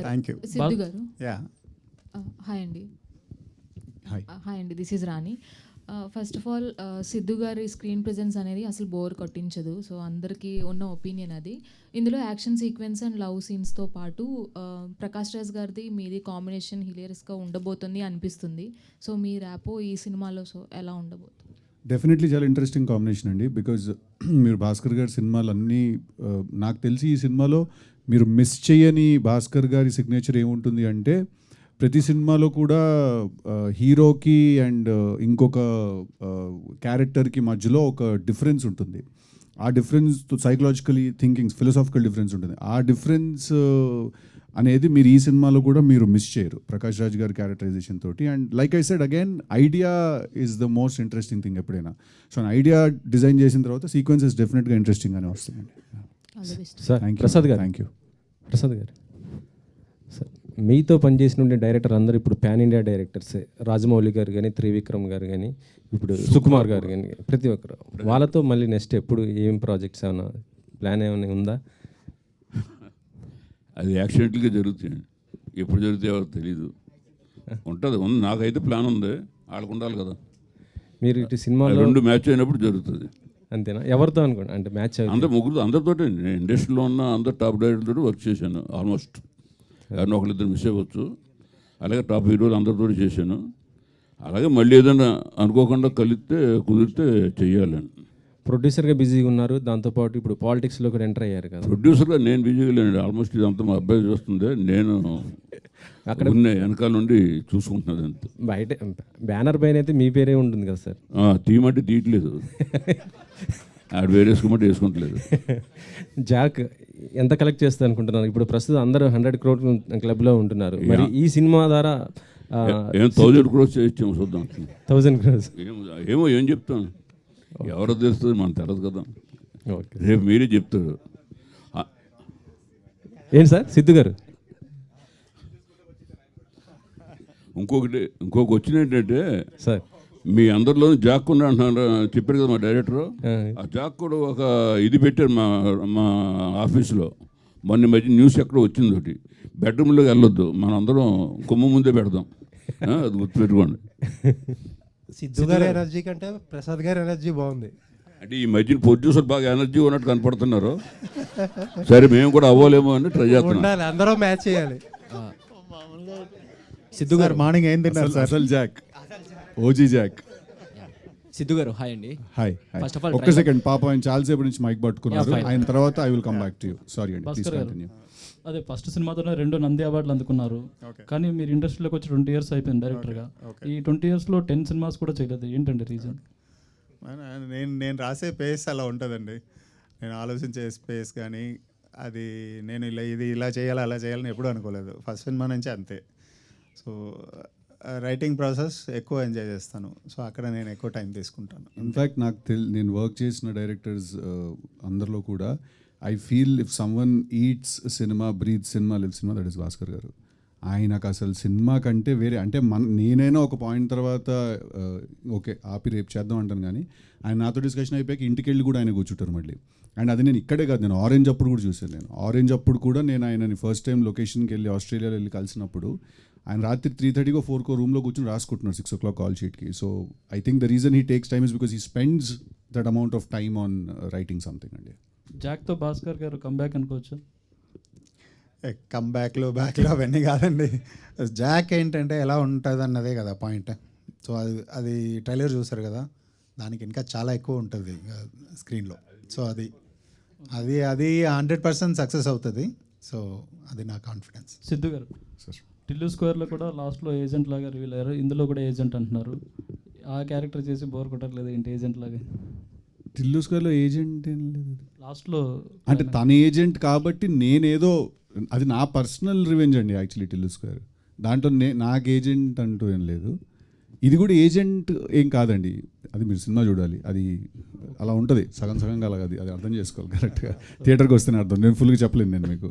Thank you. సిద్ధు గారు, హాయ్ అండి, this is Rani. First of all Siddhu గారి స్క్రీన్ ప్రెజెన్స్ అనేది అసలు బోర్ కొట్టించదు. సో అందరికీ ఉన్న ఒపీనియన్ అది. ఇందులో యాక్షన్ సీక్వెన్స్ అండ్ లవ్ సీన్స్తో పాటు ప్రకాష్ రాజ్ గారిది మీది కాంబినేషన్ హిలేరియస్గా ఉండబోతుంది అనిపిస్తుంది. సో మీ ర్యాపో ఈ సినిమాలో సో ఎలా ఉండబోతుంది? డెఫినెట్లీ చాలా ఇంట్రెస్టింగ్ కాంబినేషన్ అండి. బికాజ్ మీరు భాస్కర్ గారి సినిమాలన్నీ నాకు తెలిసి ఈ సినిమాలో మీరు మిస్ చేయని భాస్కర్ గారి సిగ్నేచర్ ఏముంటుంది అంటే, ప్రతి సినిమాలో కూడా హీరోకి అండ్ ఇంకొక క్యారెక్టర్కి మధ్యలో ఒక డిఫరెన్స్ ఉంటుంది. ఆ difference psychologically thinkings, philosophical difference ఉంటుంది. ఆ డిఫరెన్స్ అనేది మీరు ఈ సినిమాలో కూడా మీరు మిస్ చేయరు ప్రకాష్ రాజ్ గారి క్యారెక్టరైజేషన్ తోటి. And like I said again, idea is the most interesting thing ఎప్పుడైనా. సో ఐడియా డిజైన్ చేసిన తర్వాత సీక్వెన్సెస్ డెఫినెట్గా ఇంట్రెస్టింగ్ గానే వస్తాయండి. All the best. Sir Prasad గారు, థ్యాంక్ యూ. ప్రసాద్ గారు సార్, మీతో పనిచేసిన డైరెక్టర్ అందరూ ఇప్పుడు పాన్ ఇండియా డైరెక్టర్సే. రాజమౌళి గారు కానీ, త్రివిక్రమ్ గారు కానీ, ఇప్పుడు సుకుమార్ గారు కానీ, ప్రతి ఒక్కరు. వాళ్ళతో మళ్ళీ నెక్స్ట్ ఎప్పుడు ఏం ప్రాజెక్ట్స్ ఏమైనా ప్లాన్ ఏమైనా ఉందా? అది యాక్సిడెంట్గా జరుగుతాయి, ఎప్పుడు జరుగుతాయో తెలీదు. ఉంటుంది, నాకైతే ప్లాన్ ఉంది, వాళ్ళకు ఉండాలి కదా. మీరు ఇటు సినిమాలో రెండు మ్యాచ్ అయినప్పుడు జరుగుతుంది. అంతేనా? ఎవరితో అనుకోండి అంటే మ్యాచ్? అందరు ముగ్గురు, అందరితో నేను ఇండస్ట్రీలో ఉన్న అందరు టాప్ డైరెక్టర్తో వర్క్ చేశాను ఆల్మోస్ట్. ఎవరినో ఒకరిద్దరు మిస్ అవ్వచ్చు. అలాగే టాప్ హీరోలు అందరితో చేశాను. అలాగే మళ్ళీ ఏదైనా అనుకోకుండా కలిస్తే కుదిరితే చెయ్యాలని. ప్రొడ్యూసర్గా బిజీగా ఉన్నారు, దాంతోపాటు ఇప్పుడు పాలిటిక్స్లో కూడా ఎంటర్ అయ్యారు కదా. ప్రొడ్యూసర్గా నేను బిజీగా లేను, ఆల్మోస్ట్ ఇదంతా మా అబ్బాయి చూస్తుంది, నేను అక్కడ వెనకాల నుండి చూసుకుంటున్నది అంతే. బయట బ్యానర్ పైన అయితే మీ పేరే ఉంటుంది కదా సార్. తీయమంటే తీయట్లేదు, ఆడ వేరేసుకోమంటే వేసుకుంటలేదు. జాక్ ఎంత కలెక్ట్ చేస్తా అనుకుంటున్నారు? ఇప్పుడు ప్రస్తుతం అందరూ 100 crore క్లబ్లో ఉంటున్నారు. మరి ఈ సినిమా ద్వారా 1000 crores చేయించాము, చూద్దాం. 1000 crores ఏమో ఏం చెప్తాను, ఎవరో తెలుస్తుంది, మనకు తెలియదు కదా. రేపు మీరే చెప్తారు. ఏంటి సార్ సిద్ధు గారు? ఇంకొక వచ్చిన ఏంటంటే సార్, మీ అందరిలో జాక్ కూడా అంటున్నారు, చెప్పారు కదా మా డైరెక్టర్. ఆ జాక్ కూడా ఒక ఇది పెట్టారు మా ఆఫీస్లో. మొన్న మధ్య న్యూస్ ఎక్కడ వచ్చింది ఒకటి, బెడ్రూమ్లోకి వెళ్ళొద్దు, మనం అందరం కొమ్ము ముందే పెడదాం, అది గుర్తుపెట్టుకోండి. సిద్ధు గారి ఎనర్జీ కంటే ప్రసాద్ గారి ఎనర్జీ బాగుంది. అంటే ఈ మధ్యన ప్రొడ్యూసర్ బాగా ఎనర్జీ ఉన్నట్టు కనపడుతున్నారు. సరే మేము కూడా అవ్వలేమో అని ట్రై చేస్తున్నాం. అందరూ మ్యాచ్ చేయాలి. సిద్ధు గారు మార్నింగ్ ఏం తిన్నారు సార్? అసలు జాక్, ఓజీ జాక్. సిద్ధు గారు హాయ్ అండి. హాయ్. ఫస్ట్ ఆఫ్ ఆల్ ఒక్క సెకండ్, పాప ఆయన చాలాసేపు నుంచి మైక్ పట్టుకున్నారు, ఆయన తర్వాత I will come back to you. Sorry అండి, ప్లీజ్ కంటిన్యూ. అదే ఫస్ట్ సినిమాతోనే 2 నంది అవార్డులు అందుకున్నారు. కానీ మీరు ఇండస్ట్రీలోకి వచ్చి 20 years అయిపోయింది డైరెక్టర్గా. ఈ 20 yearsలో 10 సినిమాస్ కూడా చేయలేదు, ఏంటండి రీజన్? నేను రాసే పేస్ అలా ఉంటుందండి. నేను ఆలోచించే స్పేస్ కానీ అది నేను ఇలా చేయాలి అలా చేయాలని ఎప్పుడూ అనుకోలేదు. ఫస్ట్ సినిమా నుంచి అంతే. సో రైటింగ్ ప్రాసెస్ ఎక్కువ ఎంజాయ్ చేస్తాను. సో అక్కడ నేను ఎక్కువ టైం తీసుకుంటాను. ఇన్ఫ్యాక్ట్ నాకు నేను వర్క్ చేసిన డైరెక్టర్స్ అందరిలో కూడా I feel if someone eats cinema, breathe cinema, live cinema, that is Bhaskar గారు. ఆయనకు అసలు సినిమా కంటే వేరే, అంటే నేనైనా ఒక పాయింట్ తర్వాత ఓకే ఆపి రేపు చేద్దాం అంటాను, కానీ ఆయన నాతో డిస్కషన్ అయిపోయాక ఇంటికి వెళ్ళి కూడా ఆయన కూర్చుంటారు మళ్ళీ. అండ్ అది నేను ఇక్కడే కాదు, నేను ఆరెంజ్ అప్పుడు కూడా చూసాను. నేను ఆరెంజ్ అప్పుడు కూడా నేను ఆయనని ఫస్ట్ టైం లొకేషన్కి వెళ్ళి ఆస్ట్రేలియాలో వెళ్ళి కలిసినప్పుడు ఆయన రాత్రి 3:30 or 4 రూమ్లో కూర్చొని రాసుకుంటున్నారు 6 o'clock కాల్ షీట్కి. So I think the reason he takes time is because he spends that amount of time on writing something అండి. జాక్తో భాస్కర్ గారు కంబ్యాక్ అనుకోవచ్చు? బ్యాక్లో అవన్నీ కాదండి. జాక్ ఏంటంటే ఎలా ఉంటుంది అన్నదే కదా పాయింట్. సో అది ట్రైలర్ చూసారు కదా, దానికి ఇంకా చాలా ఎక్కువ ఉంటుంది స్క్రీన్లో. సో అది 100% సక్సెస్ అవుతుంది. సో అది నా కాన్ఫిడెన్స్. సిద్ధు గారు, టిల్లు స్క్వేర్లో కూడా లాస్ట్లో ఏజెంట్ లాగా రివీల్ అయ్యారు, ఇందులో కూడా ఏజెంట్ అంటున్నారు. ఆ క్యారెక్టర్ చేసి బోర్ కొట్టట్లేదు ఏంటి ఏజెంట్ లాగా? టిల్లు స్క్వేర్లో ఏజెంట్ ఏం లేదు లాస్ట్లో, అంటే తన ఏజెంట్ కాబట్టి నేనేదో, అది నా పర్సనల్ రివెంజ్ అండి యాక్చువల్లీ. టిల్లు స్క్వేర్ దాంట్లో నాకు ఏజెంట్ అంటూ ఏం లేదు. ఇది కూడా ఏజెంట్ ఏం కాదండి, అది మీరు సినిమా చూడాలి, అది అలా ఉంటుంది సగం సగంగా అలాగ. అది అర్థం చేసుకోవాలి కరెక్ట్గా, థియేటర్కి వస్తేనే అర్థం. నేను ఫుల్గా చెప్పలేను నేను మీకు.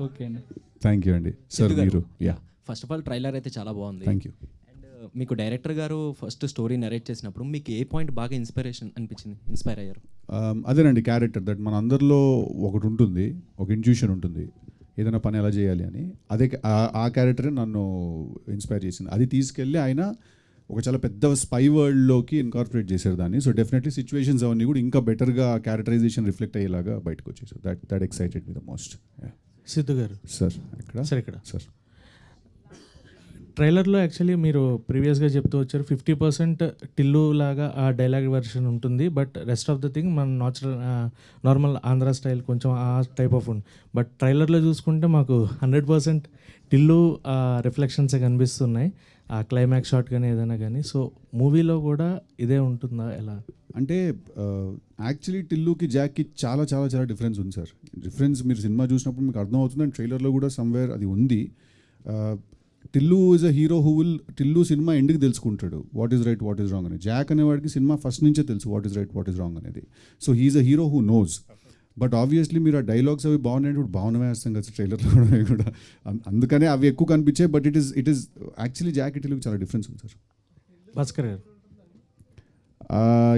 ఓకే అండి, థ్యాంక్ యూ అండి. సార్ మీరు ఫస్ట్ ఆఫ్ ఆల్ ట్రైలర్ అయితే చాలా బాగుంది. Thank you. అండ్ మీకు డైరెక్టర్ గారు ఫస్ట్ స్టోరీ నరేట్ చేసినప్పుడు మీకు ఏ పాయింట్ బాగా ఇన్స్పైర్ అయ్యారు? అదేనండి క్యారెక్టర్, దట్ మన అందరిలో ఒకటి ఉంటుంది, ఒక ఇంట్యూషన్ ఉంటుంది ఏదైనా పని ఎలా చేయాలి అని. అదే ఆ క్యారెక్టరే నన్ను ఇన్స్పైర్ చేసింది. అది తీసుకెళ్ళి ఆయన ఒక చాలా పెద్ద స్పై వరల్డ్లోకి ఇన్కార్పొరేట్ చేశారు దాన్ని. సో డెఫినెట్లీ సిచ్యువేషన్స్ అవన్నీ కూడా ఇంకా బెటర్గా క్యారెక్టరైజేషన్ రిఫ్లెక్ట్ అయ్యేలాగా బయటకు వచ్చేసారు. That excited me the most. Siddhu గారు సార్ ఇక్కడ సార్ ట్రైలర్లో యాక్చువల్లీ మీరు ప్రీవియస్గా చెప్తూ వచ్చారు 50% టిల్లు లాగా ఆ డైలాగ్ వెర్షన్ ఉంటుంది, but rest of the thing మన నార్మల్ ఆంధ్ర స్టైల్ కొంచెం ఆ టైప్ ఆఫ్ ఉంది. బట్ ట్రైలర్లో చూసుకుంటే మాకు 100% టిల్లు రిఫ్లెక్షన్సే కనిపిస్తున్నాయి, ఆ క్లైమాక్స్ షాట్ కానీ ఏదైనా కానీ. సో మూవీలో కూడా ఇదే ఉంటుందా ఎలా? అంటే యాక్చువల్లీ టిల్లుకి జాక్కి చాలా చాలా చాలా డిఫరెన్స్ ఉంది సార్. డిఫరెన్స్ మీరు సినిమా చూసినప్పుడు మీకు అర్థమవుతుంది, అండ్ ట్రైలర్లో కూడా సమ్వేర్ అది ఉంది. Tillu is a hero who will, Tillu cinema ఎండ్కి తెలుసుకుంటాడు what is right what is wrong అని. జాక్ అనేవాడికి సినిమా ఫస్ట్ నుంచే తెలుసు what is right what is wrong అనేది. So he is a hero who knows. But obviously మీరు ఆ డైలాగ్స్ అవి బాగున్నాయి, ఇప్పుడు బాగున్నాయి వేస్తాం కదా ట్రైలర్లో కూడా అవి కూడా. అందుకనే అవి ఎక్కువ కనిపించాయి. But it is actually Jack టిల్లుకి చాలా డిఫరెన్స్ ఉంది సార్. భాస్కర్ గారు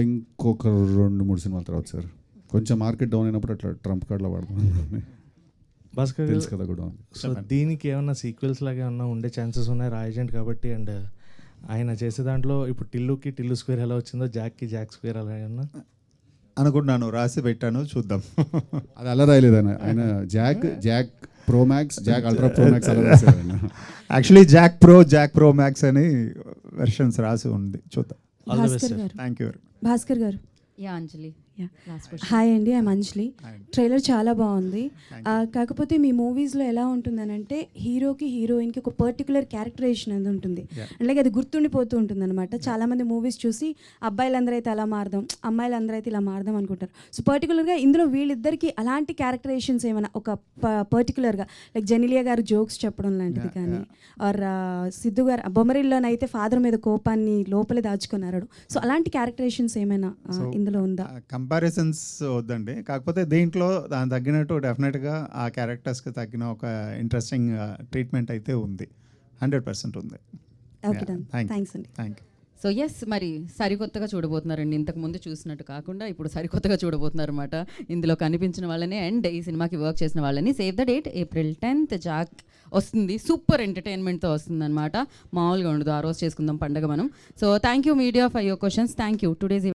ఇంకొక 2-3 సినిమాల తర్వాత సార్, కొంచెం మార్కెట్ డౌన్ అయినప్పుడు అట్లా ట్రంప్ కార్డ్లో వాడుతున్నాను. భాస్కర్ తెలుసు కదా కూడా. సో దీనికి ఏమన్నా సీక్వెల్స్ లాగా ఏమన్నా ఉండే ఛాన్సెస్ ఉన్నాయి రా ఏజెంట్ కాబట్టి? అండ్ ఆయన చేసే దాంట్లో ఇప్పుడు టిల్లు స్క్వేర్ ఎలా వచ్చిందో జాక్ స్క్వేర్ అలా ఏమన్నా అనుకుంటున్నాను, రాసి పెట్టాను, చూద్దాం. అది అలా రాయలేదు ఆయన Jack pro max, Jack ultra pro max అలా రాశారు ఆయన. యాక్చువల్లీ జాక్ ప్రో మ్యాక్స్ అని వెర్షన్స్ రాసి ఉంది, చూద్దాం. Thank you. భాస్కర్ గారు. యా అంజలి. హాయ్ అండి, ఐఎమ్ అంజలి. ట్రైలర్ చాలా బాగుంది. కాకపోతే మీ మూవీస్లో ఎలా ఉంటుందనంటే హీరోకి హీరోయిన్కి ఒక పర్టికులర్ క్యారెక్టరైజేషన్ అనేది ఉంటుంది, అలాగే అది గుర్తుండిపోతూ ఉంటుంది అనమాట. చాలామంది మూవీస్ చూసి అబ్బాయిలందరూ అయితే అలా మారదాం, అమ్మాయిలందరూ అయితే ఇలా మారదాం అనుకుంటారు. సో పర్టికులర్గా ఇందులో వీళ్ళిద్దరికి అలాంటి క్యారెక్టరైజేషన్స్ ఏమైనా ఒక పర్టికులర్గా లైక్ జెనిలియా గారు జోక్స్ చెప్పడం లాంటిది కానీ, ఆర్ సిద్ధు గారు బొమ్మరిల్లోనైతే ఫాదర్ మీద కోపాన్ని లోపలే దాచుకున్నారు. సో అలాంటి క్యారెక్టరైజేషన్స్ ఏమైనా ఇందులో ఉందా? కంపారిజన్స్ వద్దండి, కాకపోతే దీంట్లో దానికి తగ్గినట్టు డెఫినెట్గా ఆ క్యారెక్టర్స్కి తగ్గిన ఒక ఇంట్రెస్టింగ్ ట్రీట్మెంట్ అయితే ఉంది, 100% ఉంది. థ్యాంక్స్ అండి. Thank you. సో ఎస్, మరి సరికొత్తగా చూడబోతున్నారండి. ఇంతకుముందు చూసినట్టు కాకుండా ఇప్పుడు సరికొత్తగా చూడబోతున్నారు అనమాట. ఇందులో కనిపించిన వాళ్ళని అండ్ ఈ సినిమాకి వర్క్ చేసిన వాళ్ళని. Save the date, April 10th Jack వస్తుంది. సూపర్ ఎంటర్టైన్మెంట్తో వస్తుంది అనమాట, మామూలుగా ఉండదు. ఆ రోజు చేసుకుందాం పండగ మనం. So thank you media for your questions. Thank you. Today's